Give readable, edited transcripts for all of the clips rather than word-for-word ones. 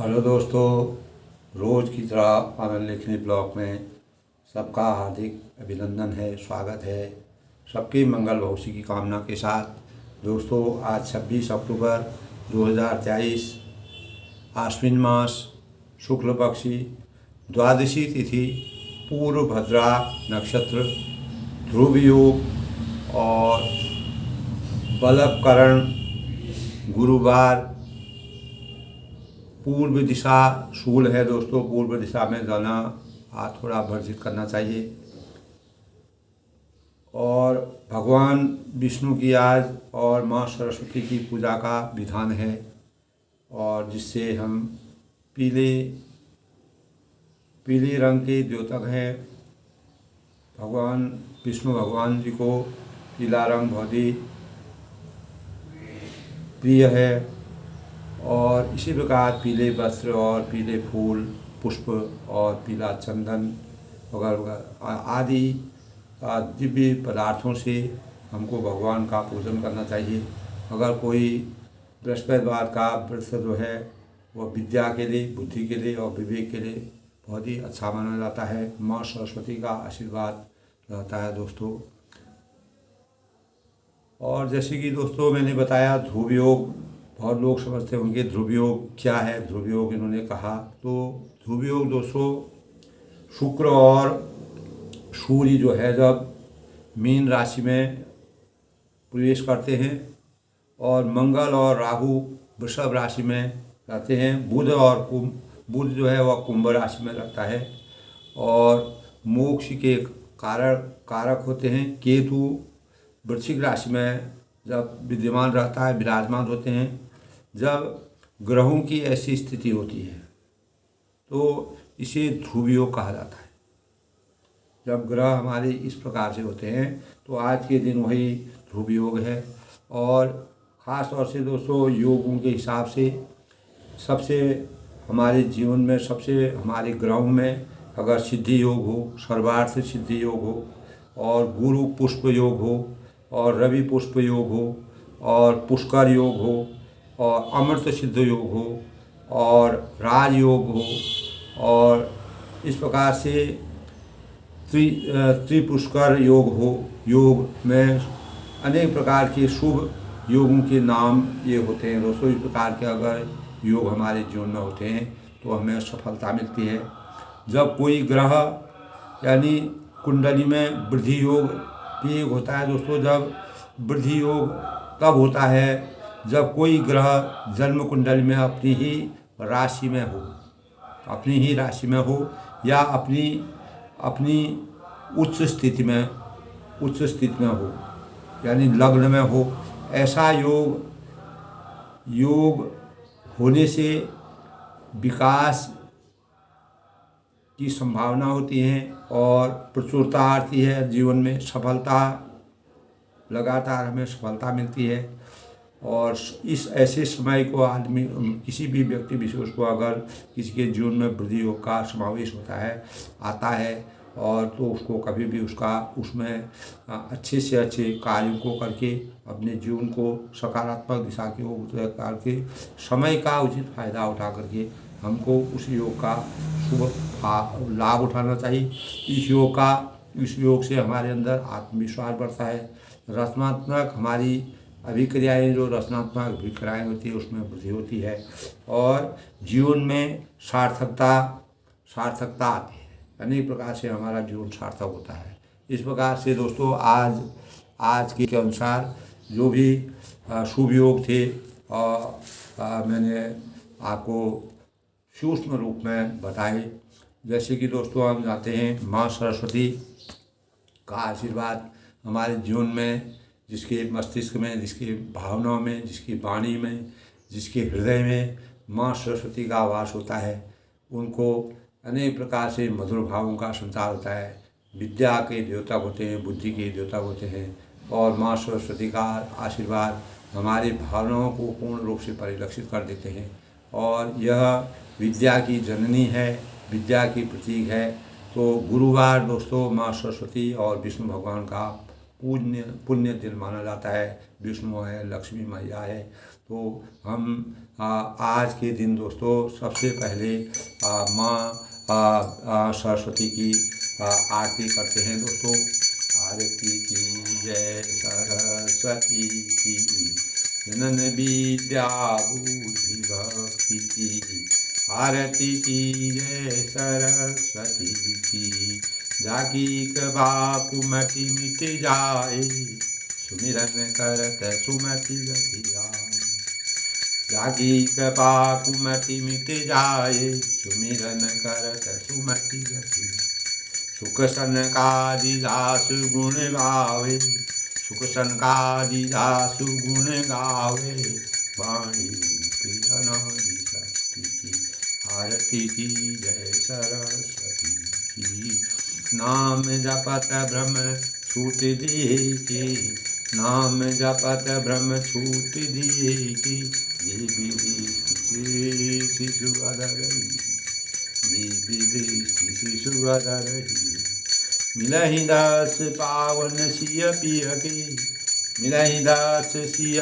Hello दोस्तों, रोज़ की तरह आनंद लेखनी ब्लॉग में सबका हार्दिक अभिनंदन है, स्वागत है। सबकी मंगल भविष्य की कामना के साथ दोस्तों, आज 26 अक्टूबर 2023 आश्विन मास शुक्ल पक्षी द्वादशी तिथि पूर्व भद्रा नक्षत्र ध्रुव योग और बलवकरण गुरुवार पूर्व दिशा शूल है। दोस्तों, पूर्व दिशा में जाना हाथ थोड़ा वर्जित करना चाहिए। और भगवान विष्णु की आज और माँ सरस्वती की पूजा का विधान है, और जिससे हम पीले रंग के द्योतक हैं। भगवान विष्णु भगवान जी को पीला रंग बहुत ही प्रिय है, और इसी प्रकार पीले वस्त्र और पीले फूल पुष्प और पीला चंदन वगैरह आदि दिव्य पदार्थों से हमको भगवान का पूजन करना चाहिए। अगर कोई बृहस्पतिवार का व्रत जो है वह विद्या के लिए, बुद्धि के लिए और विवेक के लिए बहुत ही अच्छा माना जाता है। माँ सरस्वती का आशीर्वाद रहता है दोस्तों। और जैसे कि दोस्तों मैंने बताया, ध्रुव योग, बहुत लोग समझते होंगे ध्रुव योग क्या है। ध्रुव योग इन्होंने कहा, तो ध्रुव योग दोस्तों शुक्र और सूर्य जो है जब मीन राशि में प्रवेश करते हैं, और मंगल और राहु वृषभ राशि में रहते हैं, बुध जो है वह कुंभ राशि में रहता है, और मोक्ष के कारक होते हैं केतु वृश्चिक राशि में जब विद्यमान रहता है, विराजमान होते हैं। जब ग्रहों की ऐसी स्थिति होती है तो इसे ध्रुव योग कहा जाता है। जब ग्रह हमारे इस प्रकार से होते हैं तो आज के दिन वही ध्रुव योग है। और ख़ास तौर से दोस्तों योगों के हिसाब से सबसे हमारे जीवन में, सबसे हमारे ग्रहों में अगर सिद्धि योग हो, सर्वार्थ सिद्धि योग हो, और गुरु पुष्प योग हो, और रवि पुष्प योग हो, और पुष्कर योग हो, और अमृत सिद्ध योग हो, और राजयोग हो, और इस प्रकार से त्रिपुष्कर योग हो। योग में अनेक प्रकार के शुभ योगों के नाम ये होते हैं दोस्तों। इस प्रकार के अगर योग हमारे जीवन में होते हैं तो हमें सफलता मिलती है। जब कोई ग्रह यानी कुंडली में वृद्धि योग भी एक होता है दोस्तों। जब वृद्धि योग तब होता है जब कोई ग्रह जन्म कुंडली में अपनी ही राशि में हो, या अपनी उच्च स्थिति में हो, यानी लग्न में हो। ऐसा योग होने से विकास की संभावना होती है, और प्रचुरता आती है जीवन में, सफलता लगातार हमें सफलता मिलती है। और इस ऐसे समय को आदमी, किसी भी व्यक्ति विशेष को अगर किसी के जीवन में वृद्धि योग का समावेश आता है, और तो उसको कभी भी उसमें अच्छे से अच्छे कार्यों को करके अपने जीवन को सकारात्मक दिशा की ओर करके समय का उचित फायदा उठा करके हमको उस योग का शुभ लाभ उठाना चाहिए। इस योग से हमारे अंदर आत्मविश्वास बढ़ता है। रचनात्मक हमारी अभिक्रियाएँ, जो रचनात्मक अभिक्रियाएँ होती है उसमें वृद्धि होती है, और जीवन में सार्थकता आती है। अनेक प्रकार से हमारा जीवन सार्थक होता है। इस प्रकार से दोस्तों आज के अनुसार जो भी शुभ योग थे मैंने आपको सूक्ष्म रूप में बताए। जैसे कि दोस्तों हम जानते हैं माँ सरस्वती का आशीर्वाद हमारे जीवन में, जिसके मस्तिष्क में, जिसकी भावनाओं में, जिसकी वाणी में, जिसके हृदय में माँ सरस्वती का वास होता है, उनको अनेक प्रकार से मधुर भावों का संचार होता है। विद्या के द्योतक होते हैं, बुद्धि के द्योतक होते हैं, और माँ सरस्वती का आशीर्वाद हमारी भावनाओं को पूर्ण रूप से परिलक्षित कर देते हैं। और यह विद्या की जननी है, विद्या की प्रतीक है। तो गुरुवार दोस्तों माँ सरस्वती और विष्णु भगवान का पूज्य पुण्य दिन माना जाता है। विष्णु है, लक्ष्मी मैया है। तो हम आज के दिन दोस्तों सबसे पहले माँ सरस्वती की आरती करते हैं दोस्तों। आरती की जय सरस्वती की, जनन विद्या बुद्धि भक्ति की। आरती की जय सरस्वती की, जाकी कृपा कुमति मिट जाए, सुमिरन करत सुमति गति आए। जाकी कृपा कुमति मिट जाए, सुमिरन करत सुमति गति। सुख सनकादिदास गुण गावे, सुख सनकादिदास गुण गावे, वाणी रूपी अनादि शक्ति की। आरती की जय सरस्वती की, नाम जपत ब्रह्म छूट दिए की, नाम जपत ब्रह्म छूट दिए की। देवी दृष्टि शिशु अधरही, देवी दृष्टि शिशु अधरही। मिलहि दास पावन सिय पिय के, मिलहि दास सिय,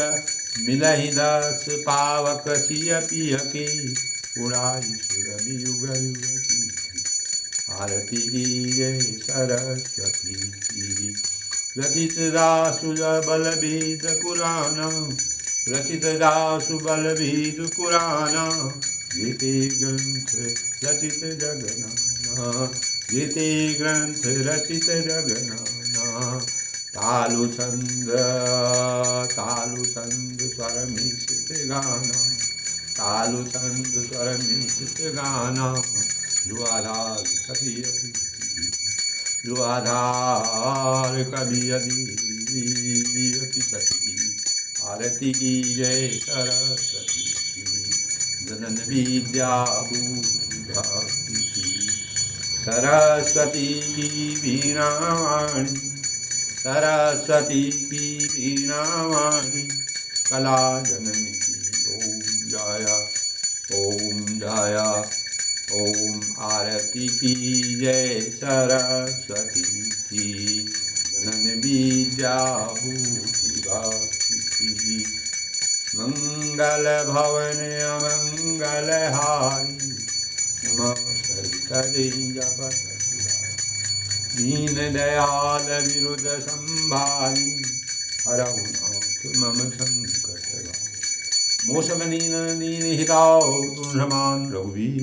मिलहि दास पावक सिय पिय के। उड़ाई सुर युग युग की, आरती की जय सरस्वती की। रचित दासु बल वेद पुराण, रचित दासु बल वेद पुराण। गीते ग्रंथ रचित जगनाना, गीते ग्रंथ रचित जगनाना। तालु छंद स्वर मिश्रित गाना, तालु छंद स्वर मिश्रित गाना। जो आधार कभी अति, जो आधार कभी अति सती। आरती की जय सरस्वती की, जनन विद्या बुद्धि भक्ति की। सरस्वती की वीणा वाणी, सरस्वती की वीणा वाणी। कला जननी की ओम जाया, ओम जाया, ओम। आरती की जय सरस्वती की, जनन विद्या बुद्धि भक्ति की। मंगल भवन अमंगल हारी, उमा सरिता जपत दीन दयाल विरुद्ध संभारी। हरहु नाथ मम संकट, मोसम दीन दीन हिताओ तुम समान रघुवीर।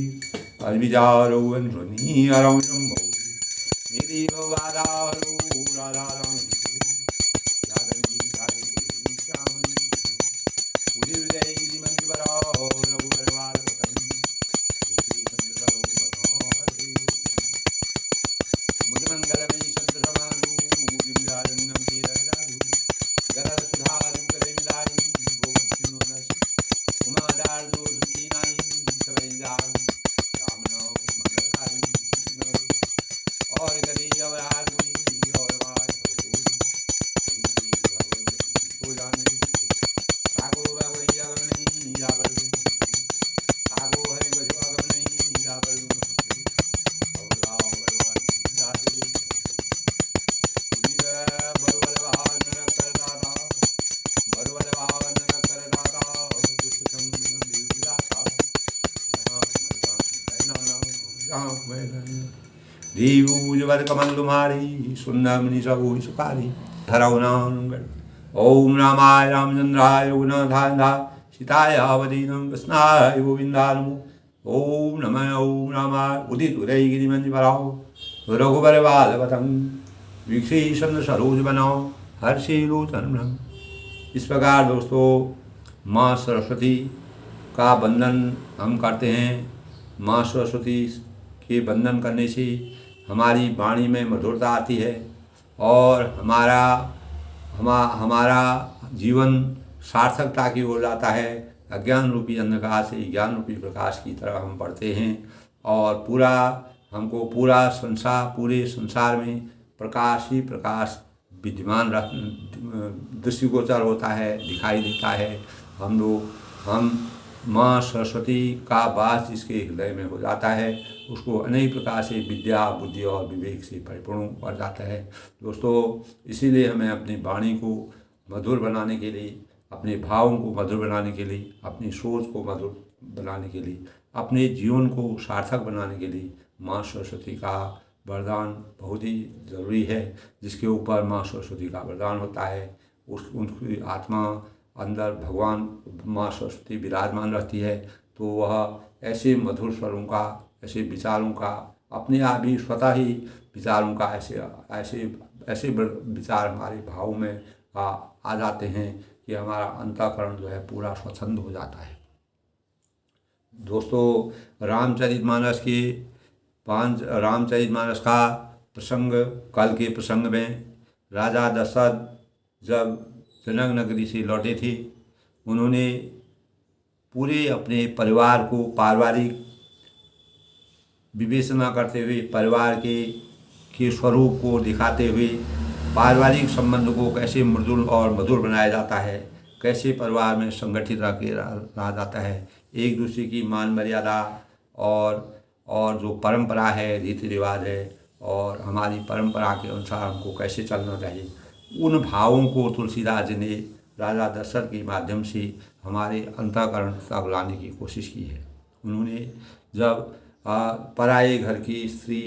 अविचारो वंशनी हरहु शंभो, निधि बाधारो राधा राम। यादव जी श्याम उदय गिरि मंज बराओ, रघुवर बाल मुदमंगलमयी संत समाधु, दिव्यारंगम तीरजाधु। गरल सुधारम करेंदाई, गोवर्धनो नसी। उमादार दो सुखी नाई, सबै जान राम नाम मंगलकारी। और गली अवराध हुई और बात हो जाने। ताको भगवई अगम नहीं जाबर दूं, ताको है गजो अगम नहीं जाबर दूं। और राम भगवान जादे बरवल भाव नर करदाता, बरवल भाव नर करदाता। दुष्ट संग विदाता, दीवूज वर कमल तुम्हारी, सुंदर मुनि सबु सुखारी। धरौ नांगल ओम रामाय रामचंद्राय रघुनाथाय सीताय अवधीनं कृष्णाय गोविंदाय नमो। ओम नमः ओम रामाय। उदित उदय गिरिमंज बराओ, रघुबर बालवतम। विक्षीषण सरोज बनाओ, हर्षि लोचन भ्रम। इस प्रकार दोस्तों माँ सरस्वती का वंदन हम करते हैं। माँ सरस्वती के वंदन करने से हमारी वाणी में मधुरता आती है और हमारा जीवन सार्थकता की ओर जाता है। अज्ञान रूपी अंधकार से ज्ञान रूपी प्रकाश की तरह हम पढ़ते हैं और हमको पूरे संसार में प्रकाश ही प्रकाश विद्यमान दृष्टिगोचर होता है, दिखाई देता है। हम माँ सरस्वती का वास जिसके हृदय में हो जाता है उसको अनेक प्रकार से विद्या बुद्धि और विवेक से परिपूर्ण कर जाता है। दोस्तों, इसीलिए हमें अपनी वाणी को मधुर बनाने के लिए, अपने भावों को मधुर बनाने के लिए, अपनी सोच को मधुर बनाने के लिए, अपने जीवन को सार्थक बनाने के लिए माँ सरस्वती का वरदान बहुत ही ज़रूरी है। जिसके ऊपर माँ सरस्वती का वरदान होता है उनकी आत्मा अंदर भगवान माँ सरस्वती विराजमान रहती है, तो वह ऐसे मधुर स्वरों का, ऐसे विचारों का, अपने आप ही स्वतः ही विचारों का ऐसे ऐसे ऐसे विचार हमारे भावों में आ जाते हैं कि हमारा अंतःकरण जो है पूरा स्वच्छंद हो जाता है। दोस्तों, रामचरितमानस का प्रसंग, कल के प्रसंग में राजा दशरथ जब जनक नगरी से लौटे थे, उन्होंने पूरे अपने परिवार को पारिवारिक विवेचना करते हुए, परिवार के स्वरूप को दिखाते हुए, पारिवारिक संबंध को कैसे मृदुल और मधुर बनाया जाता है, कैसे परिवार में संगठित रहा जाता है, एक दूसरे की मान मर्यादा और जो परंपरा है, रीति रिवाज है और हमारी परंपरा के अनुसार हमको कैसे चलना चाहिए, उन भावों को तुलसीदास जी ने राजा दशरथ के माध्यम से हमारे अंतःकरण तक लाने की कोशिश की है। उन्होंने जब पराये घर की स्त्री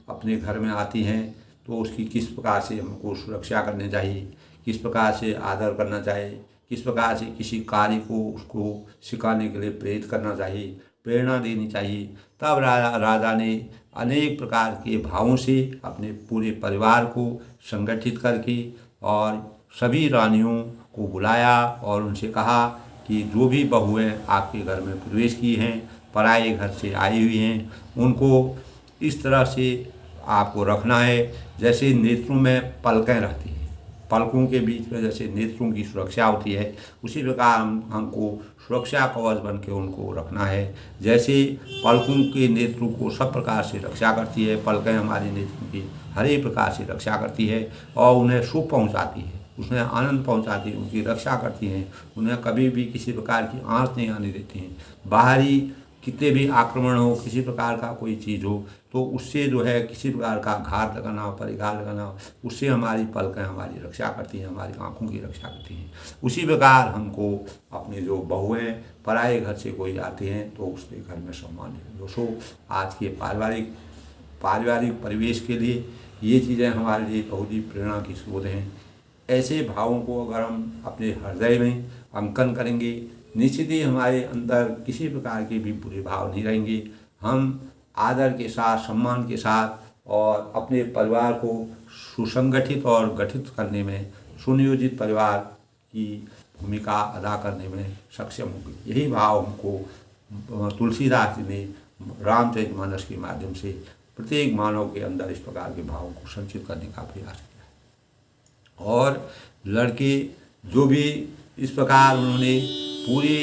अपने घर में आती हैं तो उसकी किस प्रकार से हमको सुरक्षा करनी चाहिए, किस प्रकार से आदर करना चाहिए, किस प्रकार से किसी कार्य को उसको सिखाने के लिए प्रेरित करना चाहिए, प्रेरणा देनी चाहिए, तब राजा ने अनेक प्रकार के भावों से अपने पूरे परिवार को संगठित करके और सभी रानियों को बुलाया और उनसे कहा कि जो भी बहुएं आपके घर में प्रवेश की हैं, पराये घर से आई हुई हैं, उनको इस तरह से आपको रखना है जैसे नेत्रों में पलकें रहती हैं, पलकों के बीच में जैसे नेत्रों की सुरक्षा होती है, उसी प्रकार हमको सुरक्षा कवच बन के उनको रखना है। जैसे पलकों के नेत्रों को सब प्रकार से रक्षा करती है, पलकें हमारे नेत्रों की हर एक प्रकार से रक्षा करती है और उन्हें सुख पहुंचाती है, उसमें आनंद पहुंचाती है, उनकी रक्षा करती हैं, उन्हें कभी भी किसी प्रकार की आँच नहीं आने देती हैं। बाहरी कितने भी आक्रमण हो, किसी प्रकार का कोई चीज़ हो तो उससे जो है किसी प्रकार का घात लगाना हो, परिघात लगाना हो, उससे हमारी पलकें हमारी रक्षा करती हैं, हमारी आँखों की रक्षा करती हैं। उसी प्रकार हमको अपने जो बहुएं पराये घर से कोई आते हैं तो उसके घर में सम्मान दें। दोस्तों, आज के पारिवारिक परिवेश के लिए ये चीज़ें हमारे लिए बहुत ही प्रेरणा की स्रोत हैं। ऐसे भावों को अगर हम अपने हृदय में अंकन करेंगे, निश्चित ही हमारे अंदर किसी प्रकार के भी बुरे भाव नहीं रहेंगे। हम आदर के साथ, सम्मान के साथ और अपने परिवार को सुसंगठित और गठित करने में, सुनियोजित परिवार की भूमिका अदा करने में सक्षम होंगे। यही भाव हमको तुलसीदास जी ने रामचरितमानस के माध्यम से प्रत्येक मानव के अंदर इस प्रकार के भावों को संचित करने का प्रयास किया। और लड़के जो भी इस प्रकार उन्होंने पूरे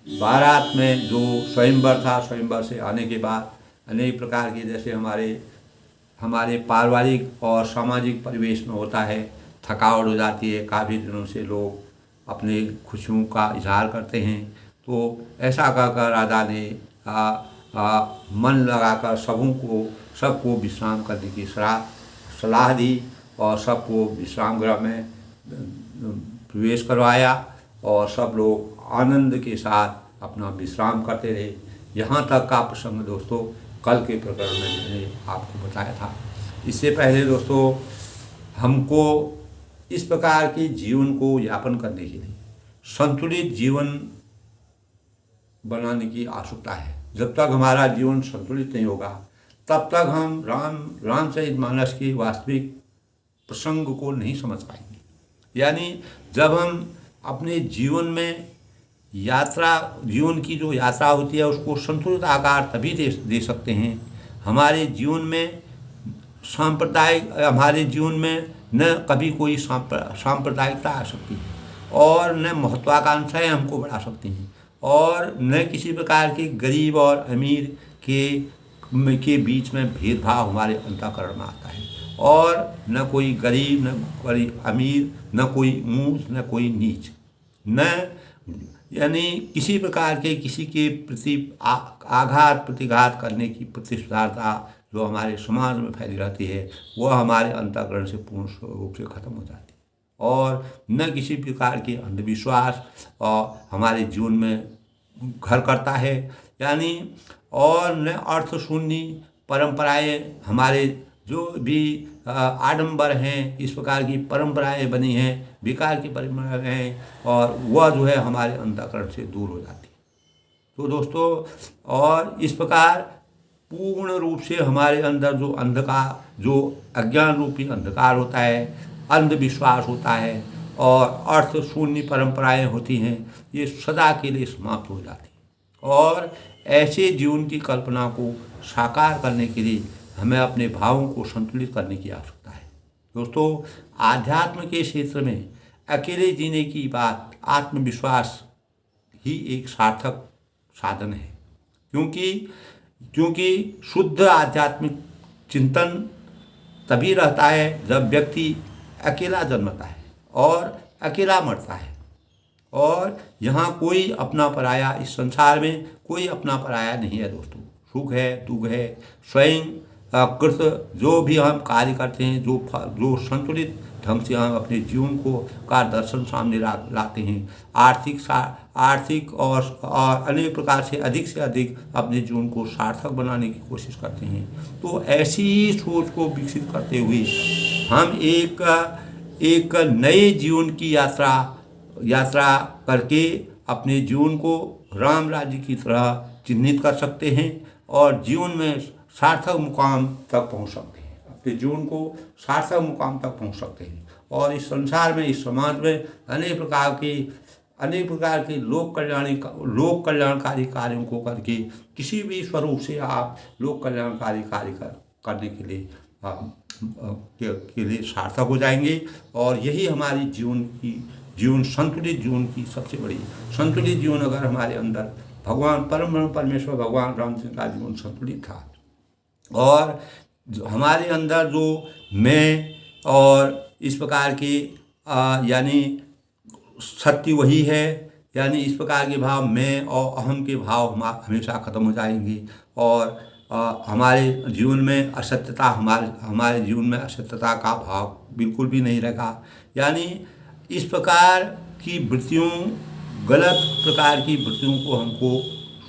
बारात में जो स्वयंवर था, स्वयंवर से आने के बाद अनेक प्रकार के जैसे हमारे पारिवारिक और सामाजिक परिवेश में होता है, थकावट हो जाती है, काफ़ी दिनों से लोग अपने खुशियों का इजहार करते हैं, तो ऐसा कहकर राजा ने मन लगाकर सबको विश्राम करने की सलाह दी और सबको विश्राम गृह में प्रवेश करवाया और सब लोग आनंद के साथ अपना विश्राम करते रहे। यहाँ तक का प्रसंग दोस्तों कल के प्रकरण में मैंने आपको बताया था। इससे पहले दोस्तों हमको इस प्रकार के जीवन को यापन करने के लिए संतुलित जीवन बनाने की आवश्यकता है। जब तक हमारा जीवन संतुलित नहीं होगा तब तक हम रामचरितमानस की वास्तविक प्रसंग को नहीं समझ पाएंगे। यानी जब हम अपने जीवन में जीवन की जो यात्रा होती है उसको संतुलित आकार तभी दे सकते हैं। हमारे जीवन में हमारे जीवन में न कभी कोई सांप्रदायिकता आ सकती है और न महत्वाकांक्षाएं हमको बढ़ा सकती हैं और न किसी प्रकार के गरीब और अमीर के बीच में भेदभाव हमारे अंतःकरण में आता है और न कोई गरीब, न कोई अमीर, न कोई ऊंच, न कोई नीच, न यानी किसी प्रकार के किसी के प्रति आघात प्रतिघात करने की प्रतिस्पर्धा जो हमारे समाज में फैली रहती है, वह हमारे अंतःकरण से पूर्ण रूप से खत्म हो जाती है। और न किसी प्रकार के अंधविश्वास और हमारे जीवन में घर करता है, यानी और न अर्थ शून्य परंपराएं, हमारे जो भी आडंबर हैं, इस प्रकार की परंपराएं बनी हैं, विकार की परंपराएं हैं, और वह जो है हमारे अंतःकरण से दूर हो जाती है। तो दोस्तों, और इस प्रकार पूर्ण रूप से हमारे अंदर जो अंधकार, जो अज्ञान रूपी अंधकार होता है, अंधविश्वास होता है और अर्थ शून्य परंपराएं होती हैं, ये सदा के लिए समाप्त हो जाती हैं। और ऐसे जीवन की कल्पना को साकार करने के लिए हमें अपने भावों को संतुलित करने की आवश्यकता है। दोस्तों, आध्यात्म के क्षेत्र में अकेले जीने की बात, आत्मविश्वास ही एक सार्थक साधन है, क्योंकि शुद्ध आध्यात्मिक चिंतन तभी रहता है जब व्यक्ति अकेला जन्मता है और अकेला मरता है। और यहाँ कोई अपना पराया, इस संसार में कोई अपना पराया नहीं है दोस्तों। सुख है, दुख है, स्वयं कृत जो भी हम कार्य करते हैं, जो संतुलित ढंग से हम अपने जीवन को का दर्शन सामने लाते हैं, आर्थिक और अनेक प्रकार से अधिक अपने जीवन को सार्थक बनाने की कोशिश करते हैं। तो ऐसी ही सोच को विकसित करते हुए हम एक नए जीवन की यात्रा करके अपने जीवन को राम राज्य की तरह चिन्हित कर सकते हैं और जीवन में सार्थक मुकाम तक पहुंच सकते हैं, अपने जीवन को सार्थक मुकाम तक पहुंच सकते हैं। और इस संसार में, इस समाज में अनेक प्रकार के लोक कल्याणकारी कार्यों को करके किसी भी स्वरूप से आप लोक कल्याणकारी कार्य करने के लिए सार्थक हो जाएंगे। और यही हमारी संतुलित जीवन की सबसे बड़ी संतुलित जीवन, अगर हमारे अंदर भगवान परमेश्वर भगवान रामचंद्र का जीवन संतुलित था और हमारे अंदर जो मैं और इस प्रकार के यानी सत्य वही है, यानी इस प्रकार के भाव, मैं और अहम के भाव हमेशा खत्म हो जाएंगे और हमारे जीवन में असत्यता, हमारे जीवन में असत्यता का भाव बिल्कुल भी नहीं रहेगा। यानी इस प्रकार की वृत्तियों, गलत प्रकार की वृत्तियों को हमको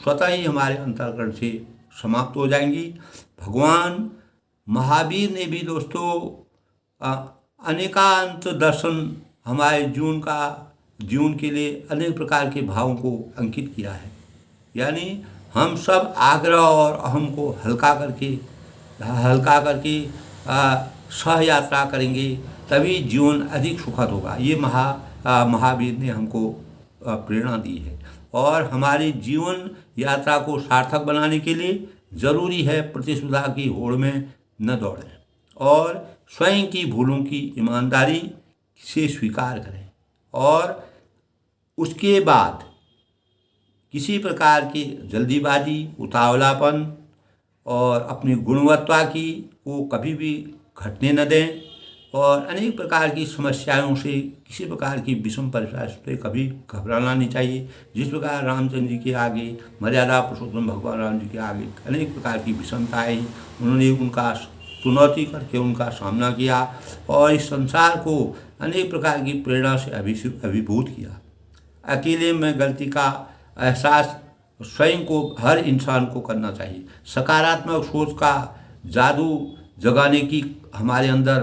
स्वतः ही हमारे अंतःकरण से समाप्त हो जाएंगी। भगवान महावीर ने भी दोस्तों अनेकांत दर्शन हमारे जीवन के लिए अनेक प्रकार के भावों को अंकित किया है। यानी हम सब आग्रह और अहम को हल्का करके सह यात्रा करेंगे, तभी जीवन अधिक सुखद होगा। ये महावीर ने हमको प्रेरणा दी है। और हमारी जीवन यात्रा को सार्थक बनाने के लिए जरूरी है प्रतिस्पर्धा की होड़ में न दौड़ें और स्वयं की भूलों की ईमानदारी से स्वीकार करें और उसके बाद किसी प्रकार की जल्दीबाजी, उतावलापन और अपनी गुणवत्ता को कभी भी घटने न दें और अनेक प्रकार की समस्याओं से, किसी प्रकार की विषम परिस्थिति से कभी घबराना नहीं चाहिए। जिस प्रकार रामचंद्र जी के आगे, मर्यादा पुरुषोत्तम भगवान राम जी के आगे अनेक प्रकार की विषमताएं, उन्होंने उनका चुनौती करके उनका सामना किया और इस संसार को अनेक प्रकार की प्रेरणा से अभिभूत किया। अकेले में गलती का एहसास स्वयं को, हर इंसान को करना चाहिए। सकारात्मक सोच का जादू जगाने की हमारे अंदर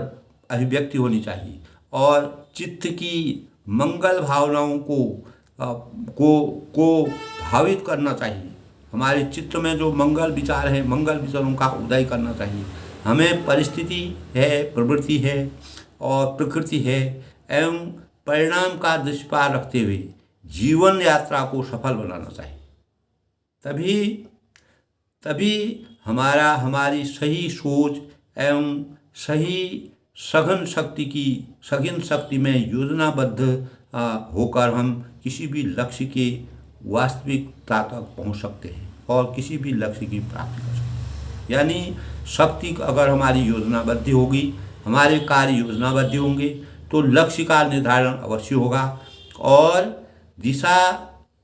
अभिव्यक्ति होनी चाहिए और चित्त की मंगल भावनाओं को भावित करना चाहिए। हमारे चित्त में जो मंगल विचार हैं, मंगल विचारों का उदय करना चाहिए। हमें परिस्थिति है, प्रवृत्ति है और प्रकृति है एवं परिणाम का दृष्टिपात रखते हुए जीवन यात्रा को सफल बनाना चाहिए। तभी हमारी सही सोच एवं सही सघन शक्ति में योजनाबद्ध होकर हम किसी भी लक्ष्य के वास्तविकता तक पहुंच सकते हैं और किसी भी लक्ष्य की प्राप्ति कर सकते हैं। यानी शक्ति अगर हमारी योजनाबद्ध होगी, हमारे कार्य योजनाबद्ध होंगे तो लक्ष्य का निर्धारण अवश्य होगा और दिशा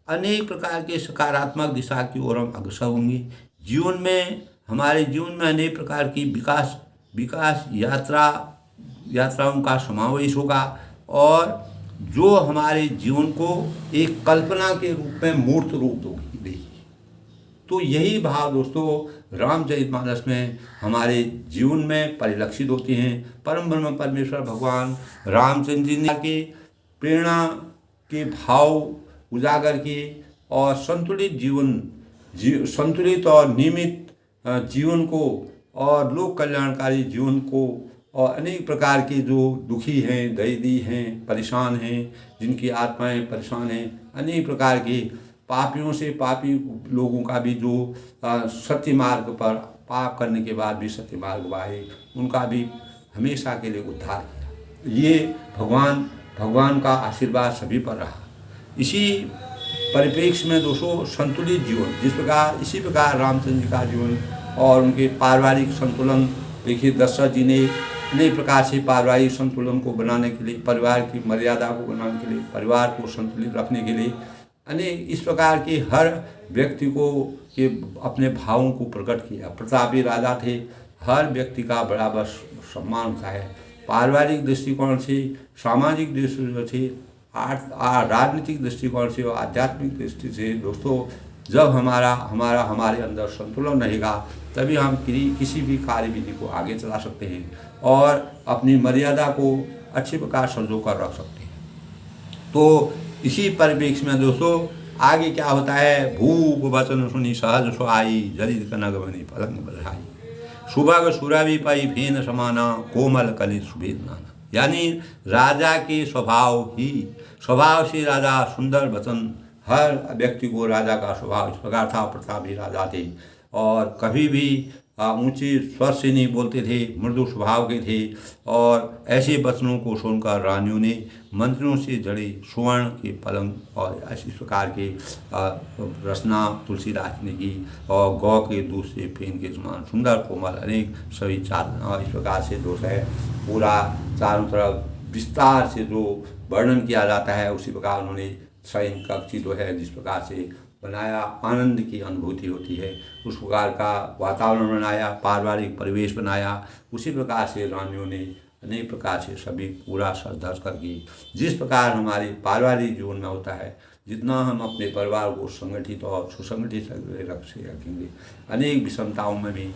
अनेक प्रकार के सकारात्मक दिशा की ओर हम अग्रसर होंगे। जीवन में, हमारे जीवन में अनेक प्रकार की विकास यात्राओं का समावेश होगा और जो हमारे जीवन को एक कल्पना के रूप में मूर्त रूप देगी। तो यही भाव दोस्तों रामचरितमानस में हमारे जीवन में परिलक्षित होते हैं। परम ब्रह्म परमेश्वर भगवान रामचंद्र जी ने के प्रेरणा के भाव उजागर किए और संतुलित और नियमित जीवन को और लोक कल्याणकारी जीवन को और अनेक प्रकार के जो दुखी हैं, दरिद्री हैं, परेशान हैं, जिनकी आत्माएं परेशान हैं, अनेक प्रकार के पापियों से पापी लोगों का भी जो सत्य मार्ग पर पाप करने के बाद भी सत्य मार्ग वाहे, उनका भी हमेशा के लिए उद्धार किया। ये भगवान का आशीर्वाद सभी पर रहा। इसी परिप्रेक्ष्य में दोस्तों संतुलित जीवन, इसी प्रकार रामचंद्र जी का जीवन और उनके पारिवारिक संतुलन, देखिए दशरथ जी ने अनेक प्रकार से पारिवारिक संतुलन को बनाने के लिए, परिवार की मर्यादा को बनाने के लिए, परिवार को संतुलित रखने के लिए अनेक इस प्रकार के हर व्यक्ति को के अपने भावों को प्रकट किया। प्रतापी राजा थे, हर व्यक्ति का बराबर सम्मान होता है। पारिवारिक दृष्टिकोण से, सामाजिक दृष्टिकोण से, राजनीतिक दृष्टिकोण से और आध्यात्मिक दृष्टि से दोस्तों, जब हमारे अंदर संतुलन रहेगा तभी हम किसी भी कार्य विधि को आगे चला सकते हैं और अपनी मर्यादा को अच्छी प्रकार संजो कर रख सकते हैं। तो इसी परिप्रेक्ष्य में दोस्तों आगे क्या होता है, भूप वचन सुनी सहज सुहाई, जरित कनक बनी पलंग बधाई, सुबह सुरभि पाई फेन समाना, कोमल कलित सुभेद नाना। यानी राजा के स्वभाव से राजा सुंदर वचन, हर व्यक्ति को राजा का स्वभाव इस प्रकार था। प्रतापी राजा थे और कभी भी ऊंचे स्वर से नहीं बोलते थे, मृदु स्वभाव के थे और ऐसे वचनों को सुनकर रानियों ने मंत्रियों से जड़े स्वर्ण के पलंग और इस प्रकार के रचना तुलसीदास ने की और गौ के दूध से फेन के समान सुंदर कोमल अनेक सभी चादर इस प्रकार से दोष है। पूरा चारों तरफ विस्तार से जो वर्णन किया जाता है उसी प्रकार उन्होंने शयन कक्ष जो है जिस प्रकार से बनाया, आनंद की अनुभूति होती है, उस प्रकार का वातावरण बनाया, पारिवारिक परिवेश बनाया। उसी प्रकार से रानियों ने अनेक प्रकार से सभी पूरा सज-धज करके, जिस प्रकार हमारे पारिवारिक जीवन में होता है, जितना हम अपने परिवार को संगठित और सुसंगठित रखेंगे, अनेक विषमताओं में भी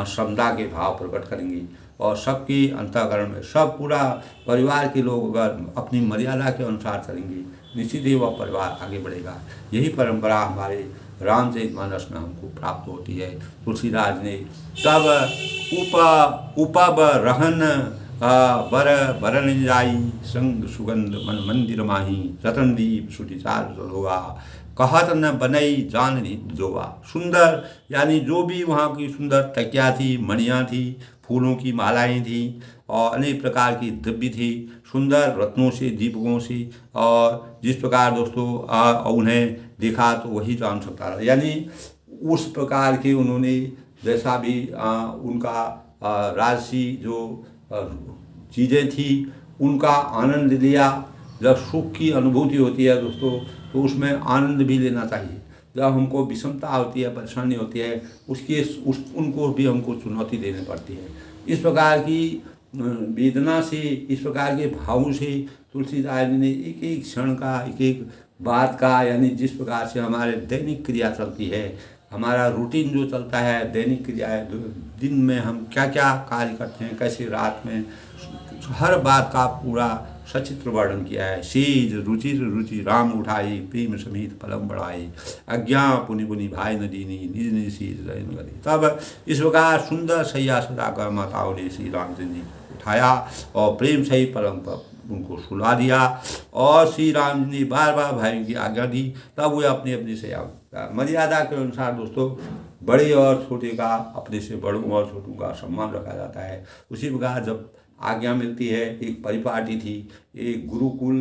समता के भाव प्रकट करेंगे और सबके अंतःकरण में सब पूरा परिवार के लोग अगर अपनी मर्यादा के अनुसार चलेंगे, निश्चित ही वह परिवार आगे बढ़ेगा। यही परंपरा हमारे रामचरितमानस में हमको प्राप्त होती है। तुलसीदास ने तब उपब रहन बरन जाई, संग सुगंध मन मंदिर माही, रतनदीप सुटिचार जोगा, कहत न बनई जान जोगा। सुंदर यानी जो भी वहाँ की सुंदर तकिया थी, मणियाँ थी, फूलों की मालाएं थी और अनेक प्रकार की द्रव्य थी, सुंदर रत्नों से, दीपकों से, और जिस प्रकार दोस्तों उन्हें देखा तो वही जान सकता था। यानी उस प्रकार के उन्होंने जैसा भी उनका राजसी जो चीज़ें थी उनका आनंद लिया। जब सुख की अनुभूति होती है दोस्तों तो उसमें आनंद भी लेना चाहिए। जब हमको विषमता होती है, परेशानी होती है, उनको भी हमको चुनौती देनी पड़ती है। इस प्रकार की वेदना से, इस प्रकार के भावों से तुलसीदास ने एक एक क्षण का, एक एक बात का, यानी जिस प्रकार से हमारे दैनिक क्रिया चलती है, हमारा रूटीन जो चलता है, दैनिक क्रिया है, दिन में हम क्या क्या कार्य करते हैं, कैसे रात में, हर बात का पूरा सचित्र वर्णन किया है। सेज रुचिर रुचि राम उठाई, प्रेम समीत पलम बढ़ाई, अज्ञा पुनि पुनि भाई नदीनी, निज निज शीज रैन गरी। तब इस प्रकार सुंदर सैया सजा कर माताओं ने श्री रामचंद्र जी उठाया और प्रेम सही पलंग पर उनको सुला दिया और श्री राम जी ने बार बार भाई की आज्ञा दी। तब वे अपनी अपनी सैया मर्यादा के अनुसार दोस्तों बड़े और छोटे का, अपने से बड़ों और छोटों का सम्मान रखा जाता है। उसी प्रकार जब आज्ञा मिलती है, एक परिपाटी थी, एक गुरुकुल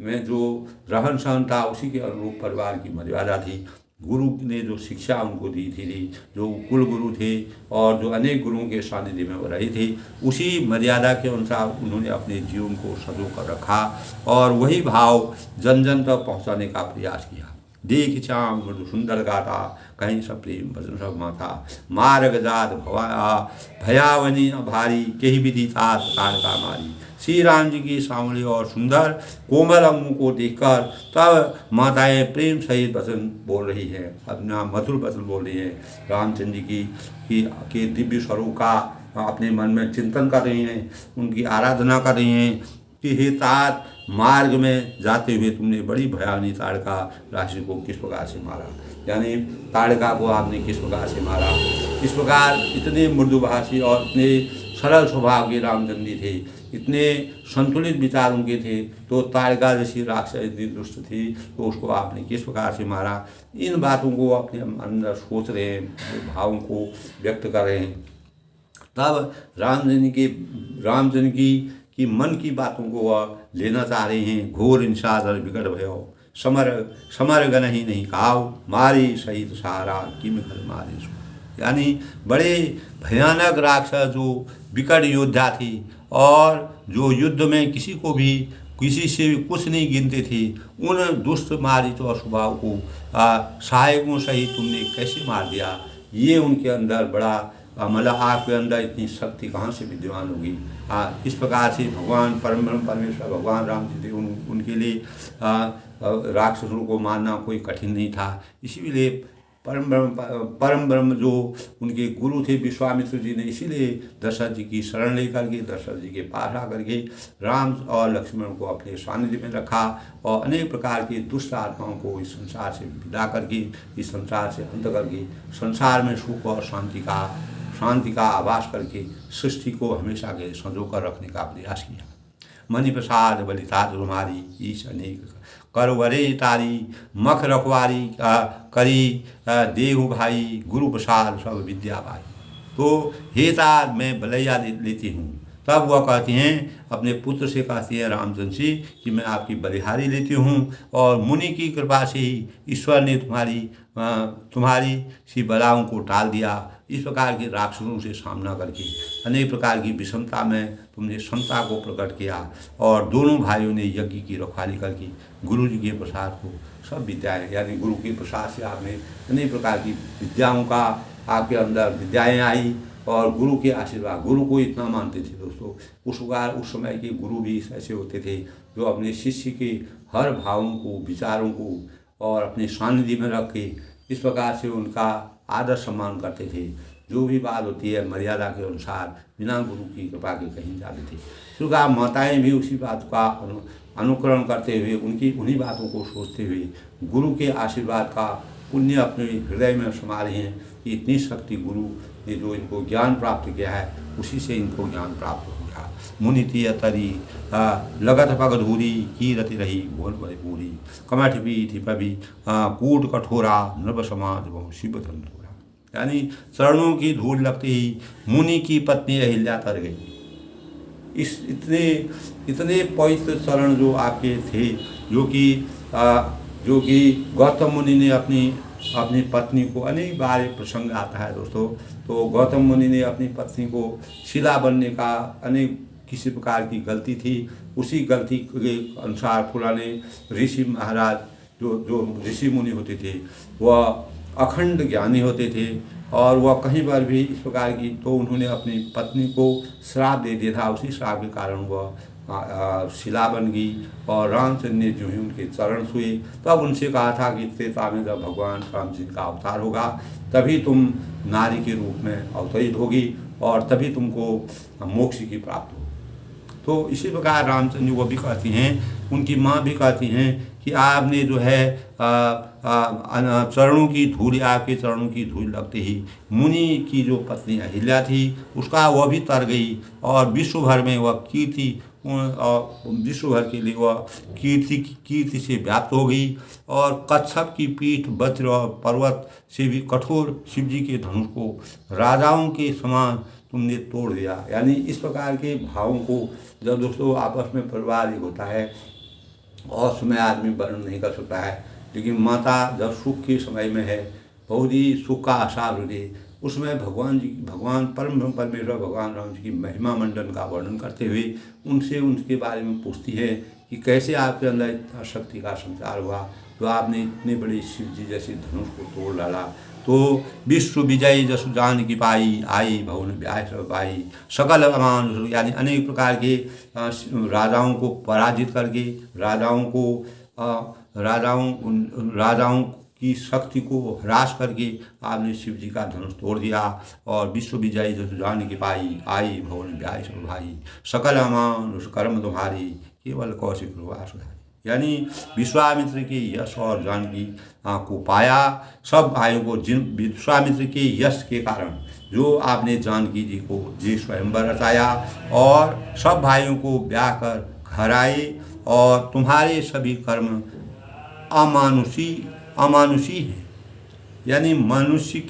में जो रहन सहन था उसी के अनुरूप परिवार की मर्यादा थी। गुरु ने जो शिक्षा उनको दी थी, जो कुल गुरु थे और जो अनेक गुरुओं के सानिध्य में वो रहे थे, उसी मर्यादा के अनुसार उन्होंने अपने जीवन को सजो कर रखा और वही भाव जन जन तक पहुँचाने का प्रयास किया। देख चाम मृदु सुंदर गाता, कहीं सब प्रेम भजन सब माथा। मार्ग जात भयावनी भारी, कही विधि तात ताड़का मारी। श्री राम जी की सांवली और सुंदर कोमल अंगों को देखकर तब माताएं प्रेम सहित वचन बोल रही हैं, अपना मधुर वचन बोल रही हैं। रामचंद्र जी की के दिव्य स्वरूप का अपने मन में चिंतन कर रही हैं, उनकी आराधना कर रही हैं कि हे तात, मार्ग में जाते हुए तुमने बड़ी भयावनी ताड़का राशि को किस प्रकार से मारा, यानी ताड़का को आपने किस प्रकार से मारा। इस प्रकार इतने मृदुभाषी और इतने सरल स्वभाव के रामचंद्र जी थे, इतने संतुलित विचार उनके थे, तो ताड़का जैसी राक्षस इतनी दुष्ट थी तो उसको आपने किस प्रकार से मारा। इन बातों को अपने अंदर सोच रहे हैं, भावों को व्यक्त कर रहे हैं। तब रामचंद्र की मन की बातों को वह लेना चाह रहे हैं। घोर निषाद और विकट भयो, समर गन ही नहीं काव, मारी सहित सहारा किम घर मारे सो। यानी बड़े भयानक राक्षस जो विकट योद्धा थी और जो युद्ध में किसी से भी कुछ नहीं गिनते थे, उन दुष्ट मारिच और स्वभाव को सहायकों सहित तुमने कैसे मार दिया। ये उनके अंदर बड़ा मतलब आपके अंदर इतनी शक्ति कहाँ से विद्यमान होगी। इस प्रकार से भगवान परमेश्वर भगवान राम जी थे, उनके लिए राक्षसों को मारना कोई कठिन नहीं था। इसीलिए परम ब्रह्म जो उनके गुरु थे विश्वामित्र जी ने, इसीलिए दशरथ जी की शरण लेकर के दशरथ जी के पास आकर के राम और लक्ष्मण को अपने सानिध्य में रखा और अनेक प्रकार की दुष्ट आत्माओं को इस संसार से विदा करके, इस संसार से अंत करके, संसार में सुख और शांति का आभास करके सृष्टि को हमेशा के संजोकर रखने का प्रयास किया। मणि प्रसाद बलिताद तुम्हारी, ईश अनेक करवरे तारी, मख रखवारी करी देहु भाई, गुरु प्रसाद सब विद्या भाई। तो हे तात, मैं बलैया लेती हूँ। तब वह कहती हैं, अपने पुत्र से कहती है रामचंद्र जी कि मैं आपकी बलिहारी लेती हूँ और मुनि की कृपा से ही ईश्वर ने तुम्हारी सी बलाओं को टाल दिया। इस प्रकार के राक्षसों से सामना करके अनेक प्रकार की विषमता में तुमने समता को प्रकट किया और दोनों भाइयों ने यज्ञ की रखवाली करके गुरु जी के प्रसाद को सब विद्याएँ, यानी गुरु के प्रसाद से आपने अनेक प्रकार की विद्याओं का आपके अंदर विद्याएँ आई और गुरु के आशीर्वाद, गुरु को इतना मानते थे दोस्तों। उस समय के गुरु भी ऐसे होते थे जो अपने शिष्य के हर भावों को, विचारों को और अपने सानिध्य में रख के इस प्रकार से उनका आदर सम्मान करते थे। जो भी बात होती है मर्यादा के अनुसार बिना गुरु की कृपा के कहीं जाते थे। क्योंकि माताएं भी उसी बात का अनुकरण करते हुए, उन्हीं बातों को सोचते हुए गुरु के आशीर्वाद का पुण्य अपने हृदय में समा रहे हैं कि इतनी शक्ति गुरु ने जो इनको ज्ञान प्राप्त किया है, उसी से इनको ज्ञान प्राप्त हो गया। मुनिति तरी लगत पग धूरी, की रति रही भुवन बड़े पूरी, कमठ भी थी पभी कूट कठोरा, नृप समाज बहु शिव तंतुरा। यानी चरणों की धूल लगते ही मुनि की पत्नी अहिल्या तर गई। इस इतने पवित्र चरण जो आपके थे, जो कि गौतम मुनि ने अपनी पत्नी को, अनेक बार प्रसंग आता है दोस्तों, तो गौतम मुनि ने अपनी पत्नी को शिला बनने का अनेक किसी प्रकार की गलती थी, उसी गलती के अनुसार पुराने ऋषि महाराज जो ऋषि मुनि होते थे वह अखंड ज्ञानी होते थे और वह कहीं पर भी इस प्रकार की, तो उन्होंने अपनी पत्नी को श्राप दे दिया था। उसी श्राप के कारण वह शिला बन गई और रामचंद्र ने जो ही उनके चरण छुए तब उनसे कहा था कि त्रेता में जब भगवान राम जी का अवतार होगा तभी तुम नारी के रूप में अवतरित होगी और तभी तुमको मोक्ष की प्राप्त होगी। तो इसी प्रकार रामचंद्र वो भी कहती हैं, उनकी माँ भी कहती हैं कि आपने जो है चरणों की धूल, आपके चरणों की धूल लगते ही मुनि की जो पत्नी अहिल्या थी उसका वह भी तर गई और विश्व भर में वह कीर्ति, और विश्व भर के लिए वह कीर्ति से व्याप्त हो गई और कच्छप की पीठ, वज्र और पर्वत से भी कठोर शिव जी के धनुष को राजाओं के समान तुमने तोड़ दिया। यानी इस प्रकार के भावों को जब दोस्तों आपस में परिवार एक होता है और समय आदमी वर्णन नहीं कर सकता है, लेकिन माता जब सुख के समय में है, बहुत ही सुख का आसार होते, उसमें भगवान परम परमेश्वर भगवान राम जी की महिमा मंडन का वर्णन करते हुए उनसे उनके बारे में पूछती है कि कैसे आपके अंदर इतना शक्ति का संचार हुआ तो आपने इतने बड़े शिव जी जैसे धनुष को तोड़ डाला। तो विश्व विजयी जसु जान की पाई, आई भवन ब्याह सब पाई, सकल अमान, यानी अनेक प्रकार के राजाओं को पराजित करके, राजाओं की शक्ति को ह्रास करके आपने शिव जी का धनुष तोड़ दिया। और विश्व विजयी जसु जान की पाई, आई भवन ब्याह सब भाई, सकल अमान कर्म तुम्हारी, केवल कौशिक रुआ सुधारी। यानी विश्वामित्र के यश और जानकी को पाया। सब भाइयों को जिन विश्वामित्र के यश के कारण जो आपने जानकी जी को जी स्वयंवर रचाया और सब भाइयों को ब्याह कर घर आए, और तुम्हारे सभी कर्म अमानुषी हैं। यानी मनुष्य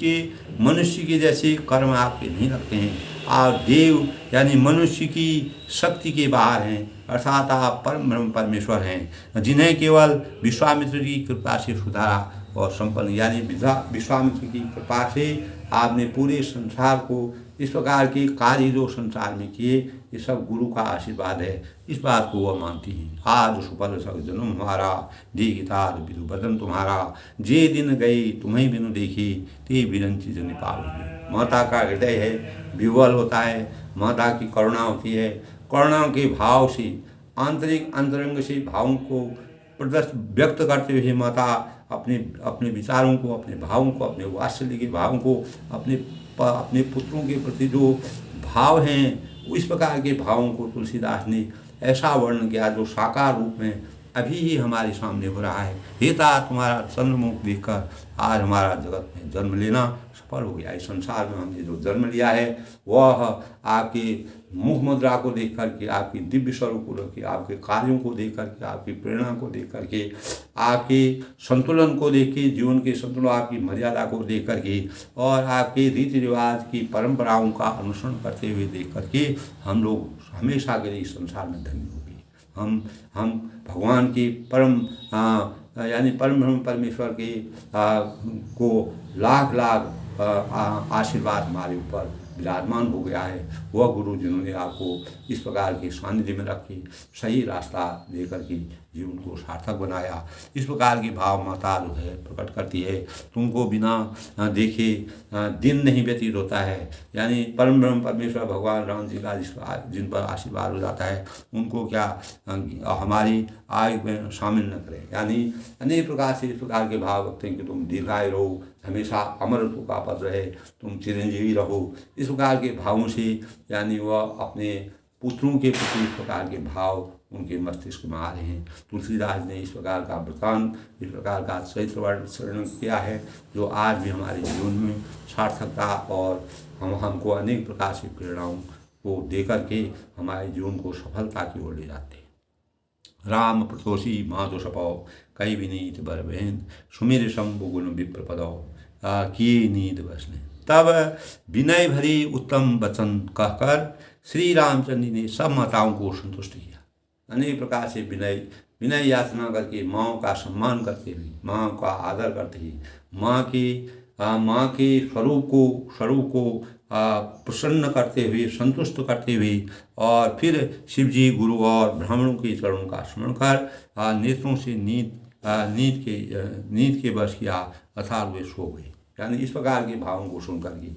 के जैसे कर्म आपके नहीं लगते हैं। आप देव यानी मनुष्य की शक्ति के बाहर हैं, अर्थात आप परम ब्रह्म परमेश्वर हैं, जिन्हें केवल विश्वामित्र की कृपा से सुधारा और संपन्न। यानी विश्वामित्र की कृपा से आपने पूरे संसार को इस प्रकार के कार्य जो संसार में किए, ये सब गुरु का आशीर्वाद है। इस बात को वह मानती हैं। आज सुफल सब जन्म हमारा, दीगितार विदु बदन तुम्हारा, जे दिन गई तुम्हें बिनु देखी, ते बिरंची जन पाओगे। माता का हृदय है, विह्वल होता है, माता की करुणा होती है। करुणा के भाव से, आंतरिक अंतरंग से भावों को व्यक्त करते हुए माता अपने विचारों को, अपने भावों को, अपने वात्सल्य के भावों को, अपने पुत्रों के प्रति जो भाव हैं, इस प्रकार के भावों को तुलसीदास ने ऐसा वर्णन किया जो साकार रूप में अभी ही हमारे सामने हो रहा है। हेता तुम्हारा चंद्रमुख देखकर आज हमारा जगत में जन्म लेना सफल हो गया। इस संसार में हमने जो जन्म लिया है वह आपके मुख मुद्रा को देख करके, आपकी दिव्य स्वरूप को देख के, आपके कार्यों को देख करके, आपकी प्रेरणा को देख करके, आपके संतुलन को देख के, जीवन के संतुलन, आपकी मर्यादा को देख करके और आपके रीति रिवाज की परंपराओं का अनुसरण करते हुए देख करके हम लोग हमेशा के लिए इस संसार में धन्य हो गए। हम भगवान की यानी परम ब्रह्म परमेश्वर के को लाख आशीर्वाद हमारे ऊपर विराजमान हो गया है। वह गुरु जिन्होंने आपको इस प्रकार के सानिध्य में रख के सही रास्ता देकर के जीवन को सार्थक बनाया। इस प्रकार की भाव माता जो है प्रकट करती है। तुमको बिना देखे दिन नहीं व्यतीत होता है। यानी परम ब्रह्म परमेश्वर भगवान राम जी का जिन पर आशीर्वाद हो जाता है उनको क्या हमारी आयु में शामिल न करें। यानी अनेक प्रकार से इस प्रकार के भाव रखते हैं कि तुम दीर्घायु रहो, हमेशा अमरत्व का पद रहे, तुम चिरंजीवी रहो। इस प्रकार के भावों से यानी वह अपने पुत्रों के प्रति इस प्रकार के भाव उनके मस्तिष्क में आ रहे हैं। तुलसीदास ने इस प्रकार का वृत्तांत, इस प्रकार का चरित्र वर्णन किया है जो आज भी हमारे जीवन में सार्थकता और हमको अनेक प्रकार से प्रेरणाओं को दे करके हमारे जीवन को सफलता की ओर ले जाते हैं। राम प्रतोषी माधो सपौ, कई विनीत बर बहन, सुमिर शंभु गुण विप्रपदौ, किए नींद बसने। तब विनय भरी उत्तम वचन कहकर श्री रामचंद्र जी ने सब माताओं को संतुष्ट किया। अनेक प्रकार से विनय याचना करके, माँ का सम्मान करते हुए, माँ का आदर करते हुए, माँ के स्वरूप को प्रसन्न करते हुए, संतुष्ट करते हुए, और फिर शिव जी गुरु और ब्राह्मणों के चरणों का स्मरण कर नेत्रों से नींद के वश किया अर्थात वे सो गए। यानी इस प्रकार के भावों को सुन करके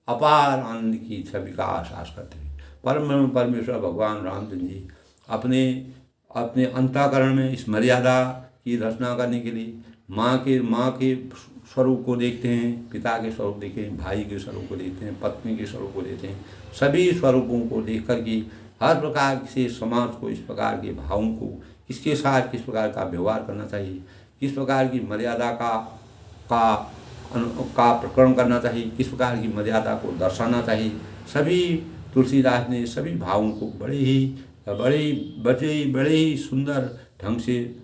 अपार आनंद की छवि का आश्वास करते हुए परम परमेश्वर भगवान रामचंद्र जी अपने अंतःकरण में इस मर्यादा की रचना करने के लिए माँ के स्वरूप को देखते हैं, पिता के स्वरूप देखते हैं, भाई के स्वरूप को देखते हैं, पत्नी के स्वरूप को देखते हैं। सभी स्वरूपों को देख कर के हर प्रकार से समाज को इस प्रकार के भावों को किसके साथ किस प्रकार का व्यवहार करना चाहिए, किस प्रकार की मर्यादा का प्रकरण करना चाहिए, किस प्रकार की मर्यादा को दर्शाना चाहिए, सभी तुलसीदास ने सभी भावों को बड़े ही सुंदर ढंग से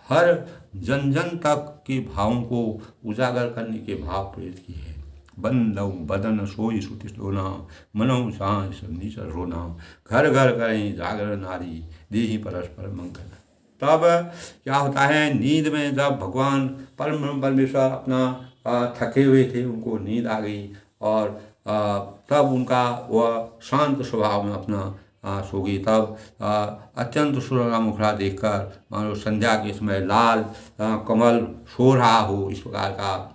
हर जन तक के भावों को उजागर करने के भाव प्रेरित किए हैं। बंदौ बदन सोई सुति लोना, मनौ सांस नीचर रोना, घर करें जागर नारी, देही परस्पर मंगल। तब क्या होता है, नींद में जब भगवान परम परमेश्वर अपना थके हुए थे, उनको नींद आ गई और तब उनका वह शांत स्वभाव में अपना सो गई। तब अत्यंत सुनहरा मुखड़ा देखकर मानो संध्या के समय लाल कमल सो रहा हो, इस प्रकार का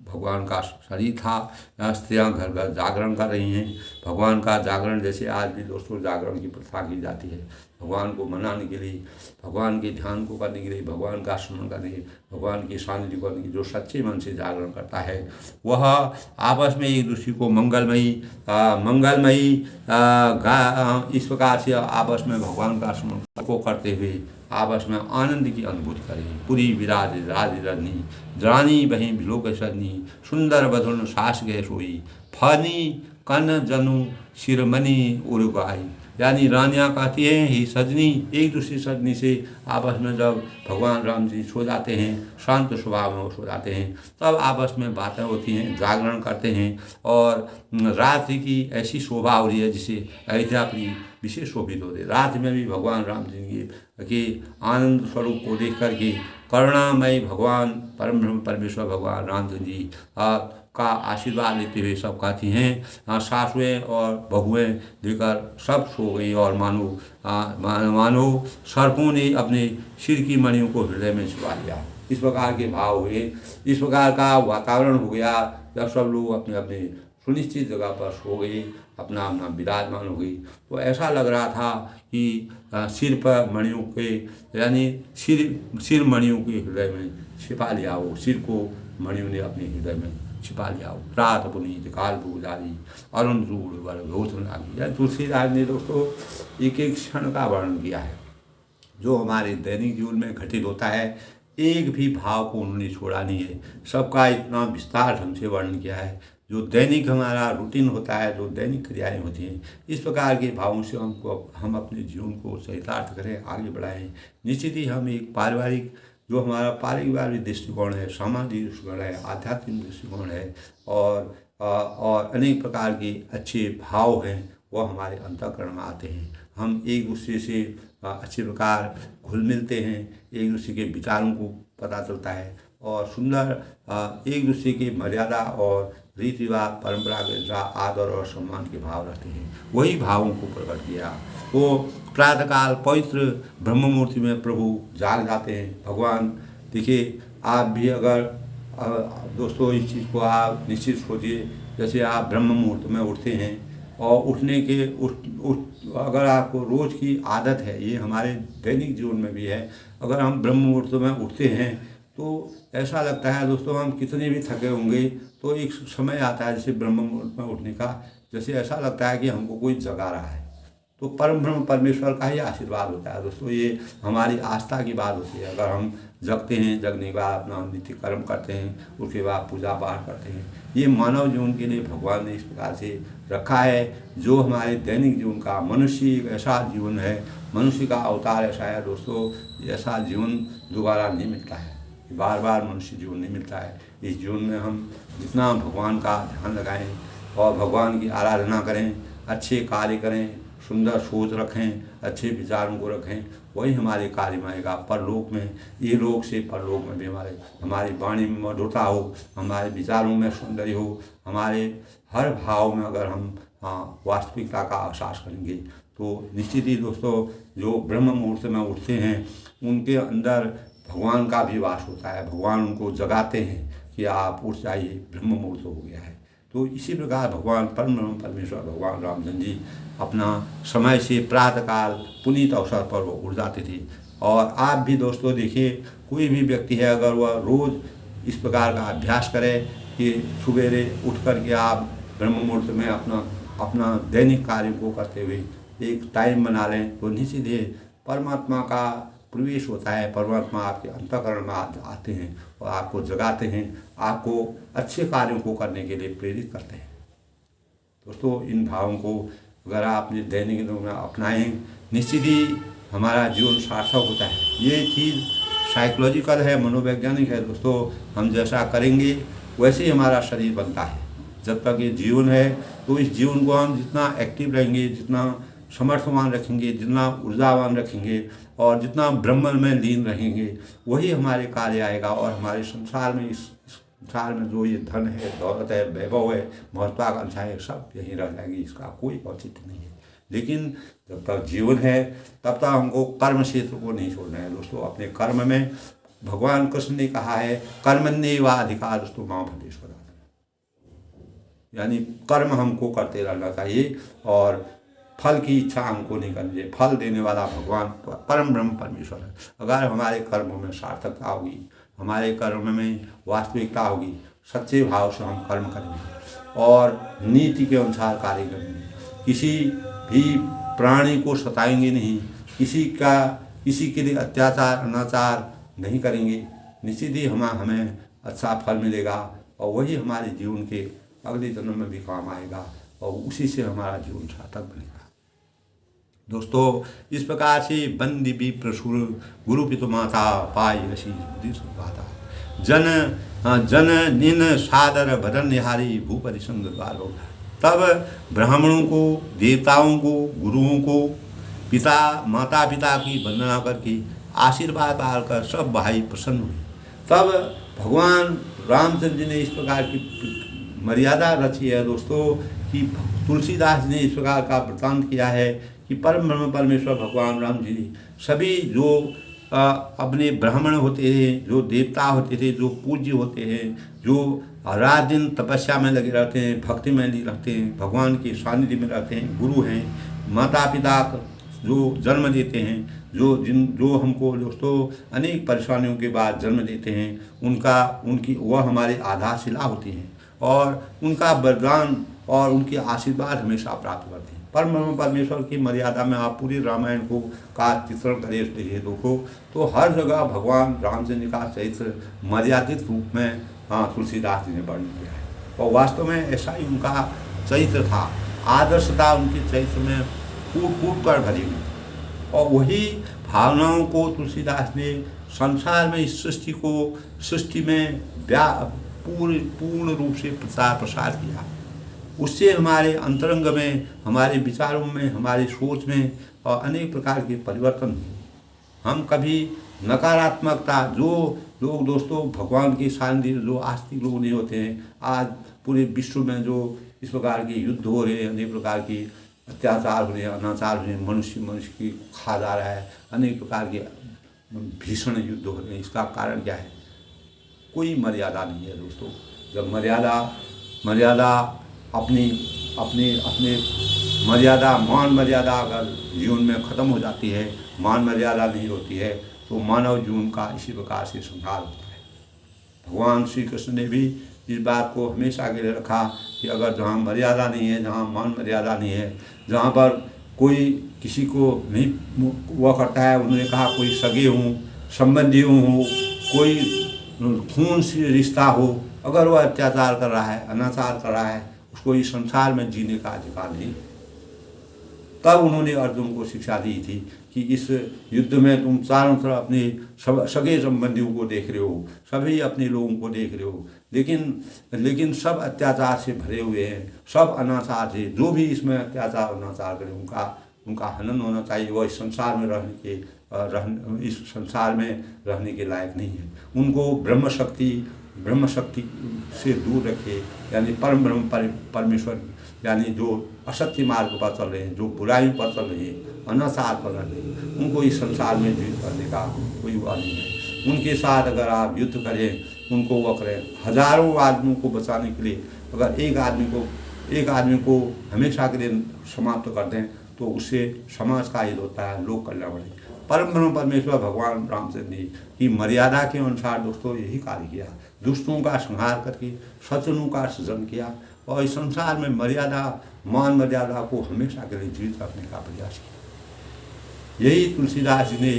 भगवान का शरीर था। स्त्रियाँ घर घर जागरण कर रही हैं। भगवान का जागरण जैसे आज भी दोस्तों जागरण की प्रथा की जाती है, भगवान को मनाने के लिए, भगवान के ध्यान को करने के लिए, भगवान का स्मरण करने के लिए, भगवान की सानिध्य को करने के लिए। जो सच्चे मन से जागरण करता है वह आपस में एक दूसरे को मंगलमयी इस प्रकार से आपस में भगवान का स्मरण को करते हुए आपस में आनंद की अनुभूति करें। पूरी विराज राज रजनी रानी बही भिलोक सजनी, सुंदर बधुन सास गए सोई, फनी कन जनु शिरमणि उर्गाई। यानी रानियाँ कहती हैं ही सजनी, एक दूसरी सजनी से आपस में जब भगवान राम जी सो जाते हैं, शांत स्वभाव में सो जाते हैं, तब आपस में बातें होती हैं, जागरण करते हैं और रात्रि की ऐसी शोभा हो रही है जिसे अयोध्यापुरी विशेष शोभित होते। रात्रि में भी भगवान राम जी के आनंद स्वरूप को देख करके करुणामय भगवान परम ब्रह्म परमेश्वर भगवान रामचंद्र जी का आशीर्वाद लेते हुए सब कहती हैं सासुएँ और बहुएँ देकर सब सो गई और मानो सर्पों ने अपने सिर की मणियों को हृदय में छुपा लिया। इस प्रकार के भाव हुए, इस प्रकार का वातावरण हो गया जब सब लोग अपने अपने सुनिश्चित जगह पर सो गए, अपना अपना विराजमान हो गई। तो ऐसा लग रहा था कि सिर पर मणियों के यानी सिर मणियों के हृदय में छिपा लिया हो, सिर को मणियों ने अपने हृदय में छिपा लिया हो। रात पुनीत काल भूजारी अरुण रूढ़ वर घोषण लागी। यानी तुलसीदास ने दोस्तों एक एक क्षण का वर्णन किया है जो हमारे दैनिक जीवन में घटित होता है। एक भी भाव को उन्होंने छोड़ा नहीं है, सबका इतना विस्तार ढंग से वर्णन किया है। जो दैनिक हमारा रूटीन होता है, जो दैनिक क्रियाएं होती हैं, इस प्रकार के भावों से हम अपने जीवन को चरितार्थ करें, आगे बढ़ाएं। निश्चित ही हम एक पारिवारिक जो हमारा पारिवारिक दृष्टिकोण है, सामाजिक दृष्टिकोण है, आध्यात्मिक दृष्टिकोण है और अनेक प्रकार के अच्छे भाव हैं वह हमारे अंतःकरण में आते हैं। हम एक दूसरे से अच्छे प्रकार घुल मिलते हैं, एक दूसरे के विचारों को पता चलता है और सुंदर एक दूसरे की मर्यादा और रीति रिवाज परंपरा के आदर और सम्मान के भाव रखते हैं। वही भावों को प्रकट किया। वो प्रातःकाल पवित्र ब्रह्म मुहूर्त में प्रभु जाग जाते हैं। भगवान देखिए, आप भी अगर दोस्तों इस चीज़ को आप निश्चित सोचिए, जैसे आप ब्रह्म मुहूर्त में उठते हैं और उठने के अगर आपको रोज़ की आदत है, ये हमारे दैनिक जीवन में भी है, अगर हम ब्रह्म मुहूर्त में उठते हैं तो ऐसा लगता है दोस्तों हम कितने भी थके होंगे तो एक समय आता है जैसे ब्रह्म मुहूर्त में उठने का, जैसे ऐसा लगता है कि हमको कोई जगा रहा है। तो परम ब्रह्म परमेश्वर का ही आशीर्वाद होता है दोस्तों। ये हमारी आस्था की बात होती है। अगर हम जगते हैं, जगने के बाद अपना नित्य कर्म करते हैं, उसके बाद पूजा पाठ करते हैं, ये मानव जीवन के लिए भगवान ने इस प्रकार से रखा है। जो हमारे दैनिक जीवन का मनुष्य एक ऐसा जीवन है, मनुष्य का अवतार ऐसा है दोस्तों, ऐसा जीवन दोबारा नहीं मिलता है, बार बार मनुष्य जीवन नहीं मिलता है। इस जीवन में हम जितना भगवान का ध्यान लगाएं और भगवान की आराधना करें, अच्छे कार्य करें, सुंदर सोच रखें, अच्छे विचारों को रखें, वही हमारे कार्य में आएगा। परलोक में, ये लोक से परलोक में भी हमारी वाणी में मधुरता हो, हमारे विचारों में सौंदर्य हो, हमारे हर भाव में अगर हम वास्तविकता का एहसास करेंगे तो निश्चित ही दोस्तों जो ब्रह्म मुहूर्त में उठते हैं उनके अंदर भगवान का भी वास होता है। भगवान उनको जगाते हैं कि आप उठ जाइए, ब्रह्म मुहूर्त हो गया है। तो इसी प्रकार भगवान परम ब्रह्म परमेश्वर भगवान रामचंद्र जी अपना समय से प्रातःकाल पुनीत अवसर पर वो उठ जाते थे। और आप भी दोस्तों देखिए, कोई भी व्यक्ति है अगर वह रोज़ इस प्रकार का अभ्यास करे कि सवेरे उठ कर के आप ब्रह्म मुहूर्त में अपना दैनिक कार्य को करते हुए एक टाइम बना लें तो निश्चित ही परमात्मा का प्रवेश होता है। परमात्मा आपके अंतःकरण में आते हैं और आपको जगाते हैं, आपको अच्छे कार्यों को करने के लिए प्रेरित करते हैं। दोस्तों इन भावों को अगर आप अपने दैनिक जीवन में अपनाएं, निश्चित ही हमारा जीवन सार्थक होता है। ये चीज़ साइकोलॉजिकल है, मनोवैज्ञानिक है दोस्तों। हम जैसा करेंगे वैसे ही हमारा शरीर बनता है। जब तक ये जीवन है तो इस जीवन को हम जितना एक्टिव रहेंगे, जितना समर्थवान रखेंगे, जितना ऊर्जावान रखेंगे और जितना ब्रह्म में लीन रहेंगे, वही हमारे कार्य आएगा। और हमारे संसार में इस संसार में जो ये धन है, दौलत है, वैभव है, महत्वाकांक्षा है, सब यहीं रह जाएंगी, इसका कोई औचित्य नहीं है। लेकिन जब तक जीवन है तब तक हमको कर्म क्षेत्र को नहीं छोड़ना है दोस्तों। अपने कर्म में भगवान कृष्ण ने कहा है कर्मण्येवाधिकार दोस्तों मां फलेश्वर, यानी कर्म हमको करते रहना चाहिए और फल की इच्छा हमको नहीं करनी चाहिए। फल देने वाला भगवान परम ब्रह्म परमेश्वर है। अगर हमारे कर्मों में सार्थकता होगी, हमारे कर्म में वास्तविकता होगी, सच्चे भाव से हम कर्म करेंगे और नीति के अनुसार कार्य करेंगे, किसी भी प्राणी को सताएंगे नहीं, किसी के लिए अत्याचार अनाचार नहीं करेंगे, निश्चित ही हमें अच्छा फल मिलेगा और वही हमारे जीवन के अगले जन्म में भी काम आएगा और उसी से हमारा जीवन सार्थक बनेगा। दोस्तों इस प्रकार से बंदी भी प्रसुर गुरु पितु माता पाई रसी बुद्धि सुभाता जन निन सादर भदन निहारी भूपरि संग द्वार होगा। तब ब्राह्मणों को, देवताओं को, गुरुओं को, माता पिता की वंदना करके आशीर्वाद पाकर सब भाई प्रसन्न हुए। तब भगवान रामचंद्र जी ने इस प्रकार की मर्यादा रची है दोस्तों कि तुलसीदास जी ने इस प्रकार का वृतांत किया है कि परम ब्रह्म परमेश्वर भगवान राम जी सभी जो अपने ब्राह्मण होते हैं, जो देवता होते थे, जो पूज्य होते हैं, जो रात दिन तपस्या में लगे रहते हैं, भक्ति में रहते हैं, भगवान के सानिध्य में रहते हैं, गुरु हैं, माता पिता जो जन्म देते हैं, जो हमको दोस्तों अनेक परेशानियों के बाद जन्म देते हैं, उनकी वह हमारे आधारशिला होती हैं और उनका वरदान और उनके आशीर्वाद हमेशा प्राप्त करते हैं। परम ब्रह्म परमेश्वर की मर्यादा में आप पूरी रामायण का चित्रण करें देखो तो हर जगह भगवान रामचंद्र का चरित्र मर्यादित रूप में तुलसीदास जी ने वर्णन किया है और वास्तव में ऐसा ही उनका चरित्र था। आदर्शता उनके चरित्र में कूट कूट कर भरी हुई और वही भावनाओं को तुलसीदास ने संसार में इस सृष्टि में पूर्ण रूप से प्रचार प्रसार किया। उससे हमारे अंतरंग में, हमारे विचारों में, हमारी सोच में और अनेक प्रकार के परिवर्तन हुए। हम कभी नकारात्मकता, जो लोग दोस्तों भगवान के सानिध्य जो आस्तिक लोग नहीं होते हैं, आज पूरे विश्व में जो इस प्रकार के युद्ध हो रहे हैं, अनेक प्रकार के अत्याचार हो रहे हैं, अनाचार हो रहे हैं, मनुष्य की खा जा रहा है, अनेक प्रकार के भीषण युद्ध हो रहे हैं। इसका कारण क्या है? कोई मर्यादा नहीं है दोस्तों। जब मर्यादा अपने मर्यादा, मान मर्यादा अगर जीवन में ख़त्म हो जाती है, मान मर्यादा नहीं होती है, तो मानव जीवन का इसी प्रकार से संहार होता है। भगवान श्री कृष्ण ने भी इस बात को हमेशा के लिए रखा कि अगर जहाँ मर्यादा नहीं है, जहाँ मान मर्यादा नहीं है, जहाँ पर कोई किसी को नहीं हुआ करता है, उन्होंने कहा कोई सगे हों, संबंधी हों, कोई खून से रिश्ता हो, अगर वह अत्याचार कर रहा है, अनाचार कर रहा है, उसको इस संसार में जीने का अधिकार नहीं। तब उन्होंने अर्जुन को शिक्षा दी थी कि इस युद्ध में तुम चारों तरफ अपने सगे संबंधियों को देख रहे हो, सभी अपने लोगों को देख रहे हो, लेकिन सब अत्याचार से भरे हुए हैं, सब अनाचार से, जो भी इसमें अत्याचार अनाचार करे उनका हनन होना चाहिए। वह इस संसार में रहने के लायक नहीं है। उनको ब्रह्म शक्ति से दूर रखे, यानी परम ब्रह्म परमेश्वर, यानी जो असत्य मार्ग पर चल रहे हैं, जो बुराई पर चल रहे हैं, अनाचार पर रहे हैं, उनको इस संसार में जीत करने का कोई वह नहीं है। उनके साथ अगर आप युद्ध करें, उनको वह करें, हजारों आदमियों को बचाने के लिए अगर एक आदमी को हमेशा के लिए समाप्त कर दें तो उससे समाज का हित होता है, लोक कल्याण बढ़े। परम ब्रह्म परमेश्वर भगवान रामचंद्र जी की मर्यादा के अनुसार दोस्तों यही कार्य किया, दुष्टों का संहार करके सज्जनों का सृजन किया और इस संसार में मान मर्यादा को हमेशा के लिए जीवित रखने का प्रयास किया। यही तुलसीदास जी ने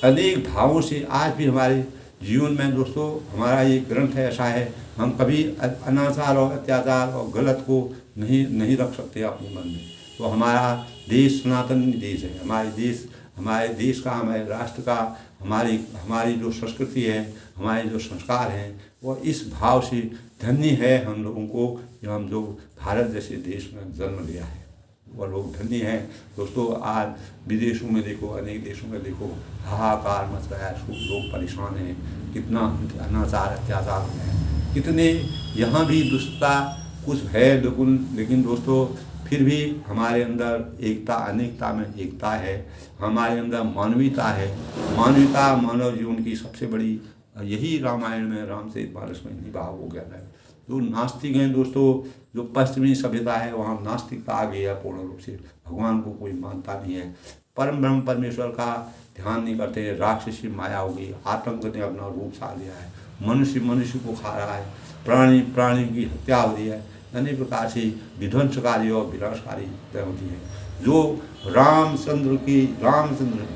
अनेक भावों से आज भी हमारे जीवन में दोस्तों, हमारा ये ग्रंथ है, ऐसा है, हम कभी अनाचार और अत्याचार और गलत को नहीं रख सकते अपने मन में। तो हमारा देश सनातन देश है, हमारे देश का, हमारे राष्ट्र का, हमारी जो संस्कृति है, हमारे जो संस्कार हैं, वो इस भाव से धन्य है हम लोगों को कि हम जो भारत जैसे देश में जन्म लिया है, वह लोग धन्य हैं दोस्तों। आज विदेशों में देखो, अनेक देशों में देखो, हाहाकार मच रहा है, लोग परेशान हैं, कितना अनाचार अत्याचार है, कितने यहाँ भी दुष्टता कुछ है, लेकिन दोस्तों फिर भी हमारे अंदर एकता, अनेकता में एकता है। हमारे अंदर मानवीयता है। मानवीयता मानव जीवन की सबसे बड़ी, यही रामायण में, रामचरितमानस में निभाव हो गया है। जो नास्तिक हैं दोस्तों, जो पश्चिमी सभ्यता है, वहाँ नास्तिकता आ गई है पूर्ण रूप से। भगवान को कोई मानता नहीं है, परम ब्रह्म परमेश्वर का ध्यान नहीं करते हैं। राक्षसी माया हो गई, आतंक ने अपना रूप सा लिया है। मनुष्य मनुष्य को खा रहा है, प्राणी प्राणी की हत्या हो रही है। अनेक प्रकार से विध्वंसकारी और विनाशकारी होती है। जो रामचंद्र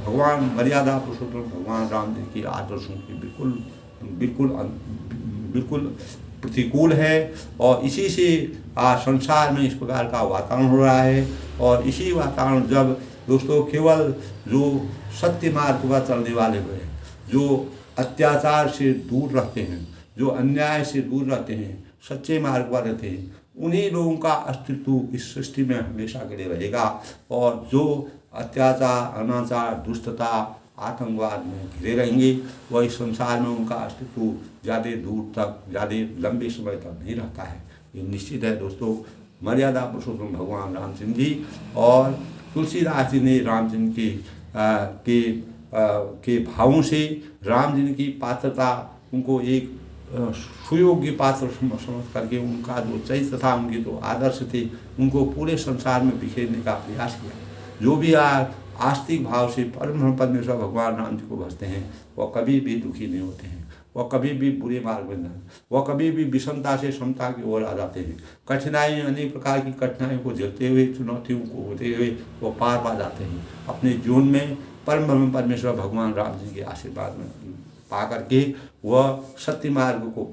भगवान मर्यादा पुरुषोत्तम भगवान राम जी की आदर्शों की बिल्कुल बिल्कुल बिल्कुल प्रतिकूल है। और इसी से संसार में इस प्रकार का वातावरण हो रहा है। और इसी वातावरण जब दोस्तों केवल जो सत्य मार्ग पर चलने वाले हुए हैं, जो अत्याचार से दूर रहते हैं, जो अन्याय से दूर रहते हैं, सच्चे मार्ग पर रहते हैं, उन्हीं लोगों का अस्तित्व इस सृष्टि में हमेशा के लिए रहेगा। और जो अत्याचार, अनाचार, दुष्टता, आतंकवाद में घिरे रहेंगे, वह इस संसार में उनका अस्तित्व ज़्यादा दूर तक, ज़्यादा लंबे समय तक नहीं रहता है। ये निश्चित है दोस्तों। मर्यादा पुरुषोत्तम भगवान रामचंद्र जी और तुलसीदास जी ने रामचंद्र के भावों से रामचंद्र की पात्रता, उनको एक सुयोग्य पात्र समझ करके उनका जो चरित्र था, उनके जो आदर्श थे, उनको पूरे संसार में बिखेरने का प्रयास किया। जो भी आस्तिक भाव से परम परमेश्वर भगवान राम जी को भजते हैं, वह कभी भी दुखी नहीं होते हैं, वह कभी भी बुरे मार्ग में नहीं, वह कभी भी विषमता से समता की ओर आ जाते हैं। कठिनाई, अनेक प्रकार की कठिनाइयों को झेलते हुए, चुनौतियों को होते हुए वो पार पा जाते हैं। अपने जीवन में परम परमेश्वर भगवान राम जी के आशीर्वाद में पा करके वह सत्य मार्ग को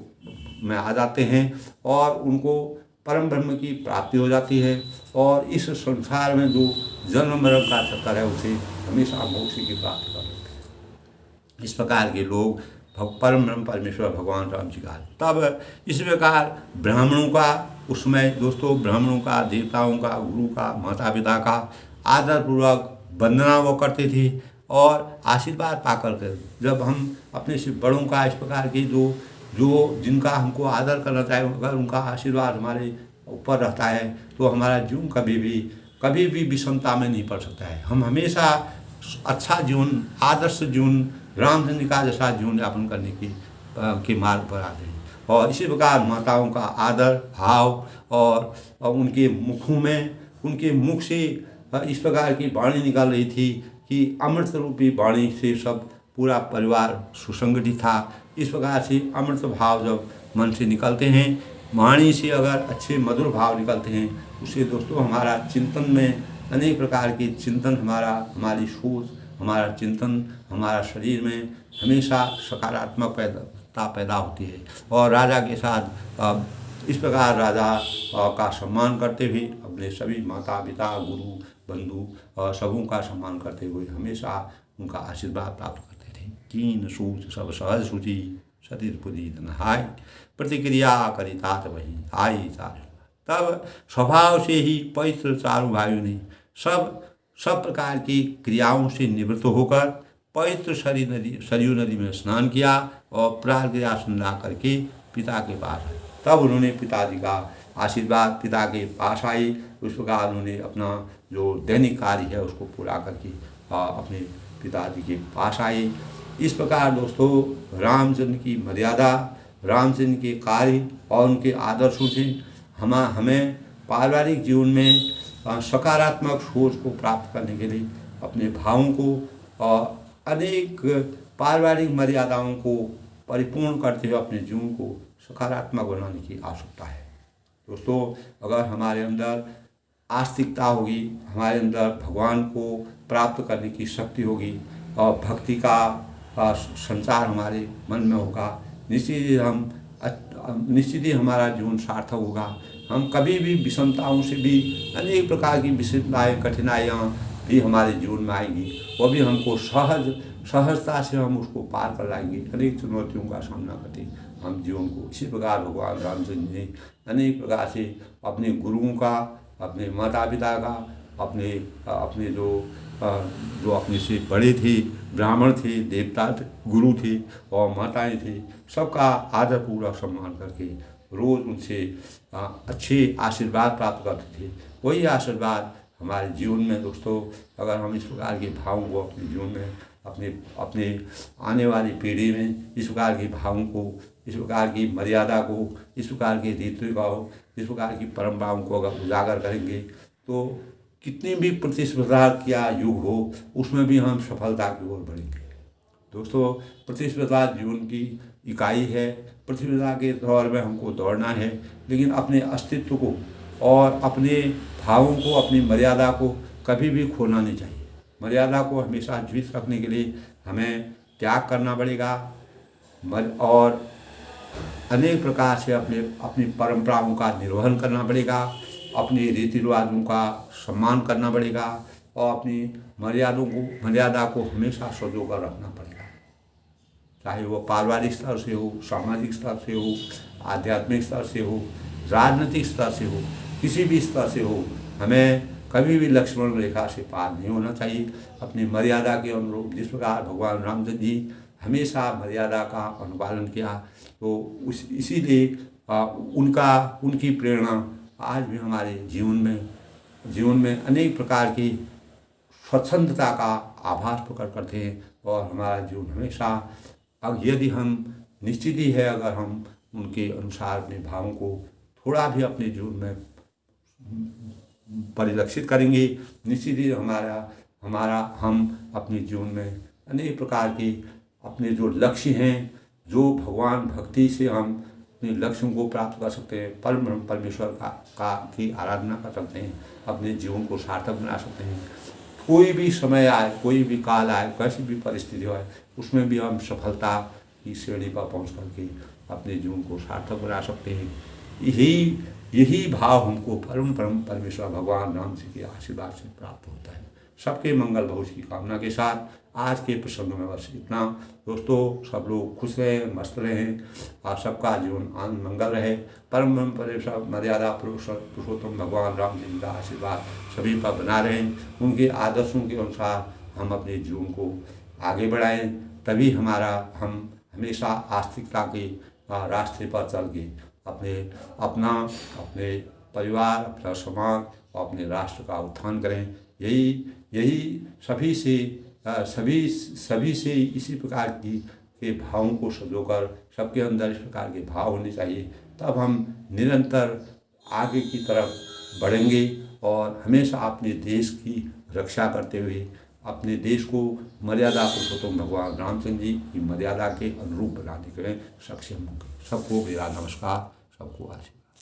में आ जाते हैं और उनको परम ब्रह्म की प्राप्ति हो जाती है। और इस संसार में जो जन्म मरण का चक्कर है, उसे हमेशा मोक्ष की प्राप्ति कर लेते हैं। इस प्रकार के लोग परम ब्रह्म परमेश्वर भगवान राम जी का। तब इस प्रकार ब्राह्मणों का, उसमें दोस्तों ब्राह्मणों का, देवताओं का, गुरु का, माता पिता का आदरपूर्वक वंदना वो करते थे और आशीर्वाद पा करके जब हम अपने से बड़ों का इस प्रकार की जो जिनका हमको आदर करना चाहिए, अगर उनका आशीर्वाद हमारे ऊपर रहता है तो हमारा जीवन कभी भी विषमता में नहीं पड़ सकता है। हम हमेशा अच्छा जीवन, आदर्श जीवन, रामचंद्र का जैसा जीवन यापन करने के मार्ग पर आते हैं। और इसी प्रकार माताओं का आदर भाव और उनके मुखों में, उनके मुख से इस प्रकार की वाणी निकल रही थी कि अमृत रूपी वाणी से सब पूरा परिवार सुसंगठित था। इस प्रकार से अमृत भाव जब मन से निकलते हैं, वाणी से अगर अच्छे मधुर भाव निकलते हैं, उससे दोस्तों हमारा चिंतन में अनेक प्रकार के चिंतन, हमारी सोच, हमारा चिंतन, हमारा शरीर में हमेशा सकारात्मक पैदा होती है। और राजा के साथ इस प्रकार राजा का सम्मान करते हुए अपने सभी माता पिता, गुरु, बंधु और सबों का सम्मान करते हुए हमेशा उनका आशीर्वाद प्राप्त करते थे। कीन सूच सब सहज सूची सतीर पुरी नहाय, प्रतिक्रिया करी तात वही आई चार। तब स्वभाव से ही पवित्र चारों भाइयों ने सब प्रकार की क्रियाओं से निवृत्त होकर पवित्र सरयू नदी में स्नान किया और प्रार्थ आसन ला करके पिता के पास आए। तब उन्होंने पिताजी का आशीर्वाद, पिता के पास आए। उस प्रकार उन्होंने अपना जो दैनिक कार्य है उसको पूरा करके अपने पिताजी के पास आए। इस प्रकार दोस्तों रामचंद्र की मर्यादा, रामचंद्र के कार्य और उनके आदर्शों से हमें पारिवारिक जीवन में सकारात्मक सोच को प्राप्त करने के लिए अपने भावों को और अनेक पारिवारिक मर्यादाओं को परिपूर्ण करते हुए अपने जीवन को सकारात्मक बनाने की आवश्यकता है। दोस्तों अगर हमारे अंदर आस्तिकता होगी, हमारे अंदर भगवान को प्राप्त करने की शक्ति होगी और भक्ति का संचार हमारे मन में होगा, निश्चित ही हमारा जीवन सार्थक होगा। हम कभी भी विषमताओं से भी, अनेक प्रकार की विषमताएँ, कठिनाइयाँ भी हमारे जीवन में आएंगी, वो भी हमको सहजता से हम उसको पार कर लाएंगे। अनेक चुनौतियों का सामना करते हम जीवन को। इसी प्रकार भगवान रामचंद्र ने अनेक प्रकार से अपने गुरुओं का, अपने माता पिता का, अपने जो अपने से बड़े थे, ब्राह्मण थे, देवता थे, गुरु थे और माताएं थे, सबका आदरपूर्वक सम्मान करके रोज़ उनसे अच्छे आशीर्वाद प्राप्त करते थे। वही आशीर्वाद हमारे जीवन में दोस्तों, अगर हम इस प्रकार के भावों को अपने जीवन में, अपने अपने आने वाली पीढ़ी में इस प्रकार के भावों को, इस प्रकार की मर्यादा को, इस प्रकार के रीति रिवाजों, इस प्रकार की परंपराओं को अगर उजागर करेंगे तो कितनी भी प्रतिस्पर्धा का युग हो उसमें भी हम सफलता की ओर बढ़ेंगे। दोस्तों, प्रतिस्पर्धा जीवन की इकाई है। प्रतिस्पर्धा के दौर में हमको दौड़ना है, लेकिन अपने अस्तित्व को और अपने भावों को, अपनी मर्यादा को कभी भी खोना नहीं चाहिए। मर्यादा को हमेशा जीवित रखने के लिए हमें त्याग करना पड़ेगा और अनेक प्रकार से अपनी परंपराओं का निर्वहन करना पड़ेगा, अपने रीति रिवाजों का सम्मान करना पड़ेगा और अपनी मर्यादा को हमेशा सजो कर रखना पड़ेगा। चाहे वो पारिवारिक स्तर से हो, सामाजिक स्तर से हो, आध्यात्मिक स्तर से हो, राजनीतिक स्तर से हो, किसी भी स्तर से हो, हमें कभी भी लक्ष्मण रेखा से पार नहीं होना चाहिए। अपनी मर्यादा के अनुरूप, जिस प्रकार भगवान रामचंद्र जी हमेशा मर्यादा का अनुपालन किया, तो इसीलिए उनकी प्रेरणा आज भी हमारे जीवन में अनेक प्रकार की स्वच्छंदता का आभास प्रकट करते हैं। और हमारा जीवन हमेशा, अब यदि हम निश्चित ही है, अगर हम उनके अनुसार अपने भावों को थोड़ा भी अपने जीवन में परिलक्षित करेंगे, निश्चित ही हम अपने जीवन में अनेक प्रकार के अपने जो लक्ष्य हैं, जो भगवान भक्ति से हम अपने लक्ष्यों को प्राप्त कर सकते हैं, परम परमेश्वर की आराधना कर सकते हैं, अपने जीवन को सार्थक बना सकते हैं। कोई भी समय आए, कोई भी काल आए, कैसी भी परिस्थिति आए, उसमें भी हम सफलता की श्रेणी पर पहुँच करके अपने जीवन को सार्थक बना सकते हैं। यही भाव हमको परम परमेश्वर भगवान राम जी के आशीर्वाद से प्राप्त होता है। सबके मंगल भविष्य की कामना के साथ आज के प्रसंग में बस इतना। दोस्तों, सब लोग खुश रहें, मस्त रहें और सबका जीवन आनंद मंगल रहे। परम परमेश्वर मर्यादा पुरुषोत्तम भगवान राम जी का आशीर्वाद सभी पर बना रहें। उनके आदर्शों के अनुसार हम अपने जीवन को आगे बढ़ाएं, तभी हम हमेशा आस्तिकता के रास्ते पर चल के अपने परिवार, अपना समाज और अपने राष्ट्र का उत्थान करें। यही सभी से इसी प्रकार के भावों को सजोकर सबके अंदर इस प्रकार के भाव होने चाहिए, तब हम निरंतर आगे की तरफ बढ़ेंगे और हमेशा अपने देश की रक्षा करते हुए अपने देश को मर्यादा पुरुषोत्तम भगवान रामचंद्र जी की मर्यादा के अनुरूप बनाने के लिए सक्षम होंगे। सबको मेरा नमस्कार, सबको आशीर्वाद।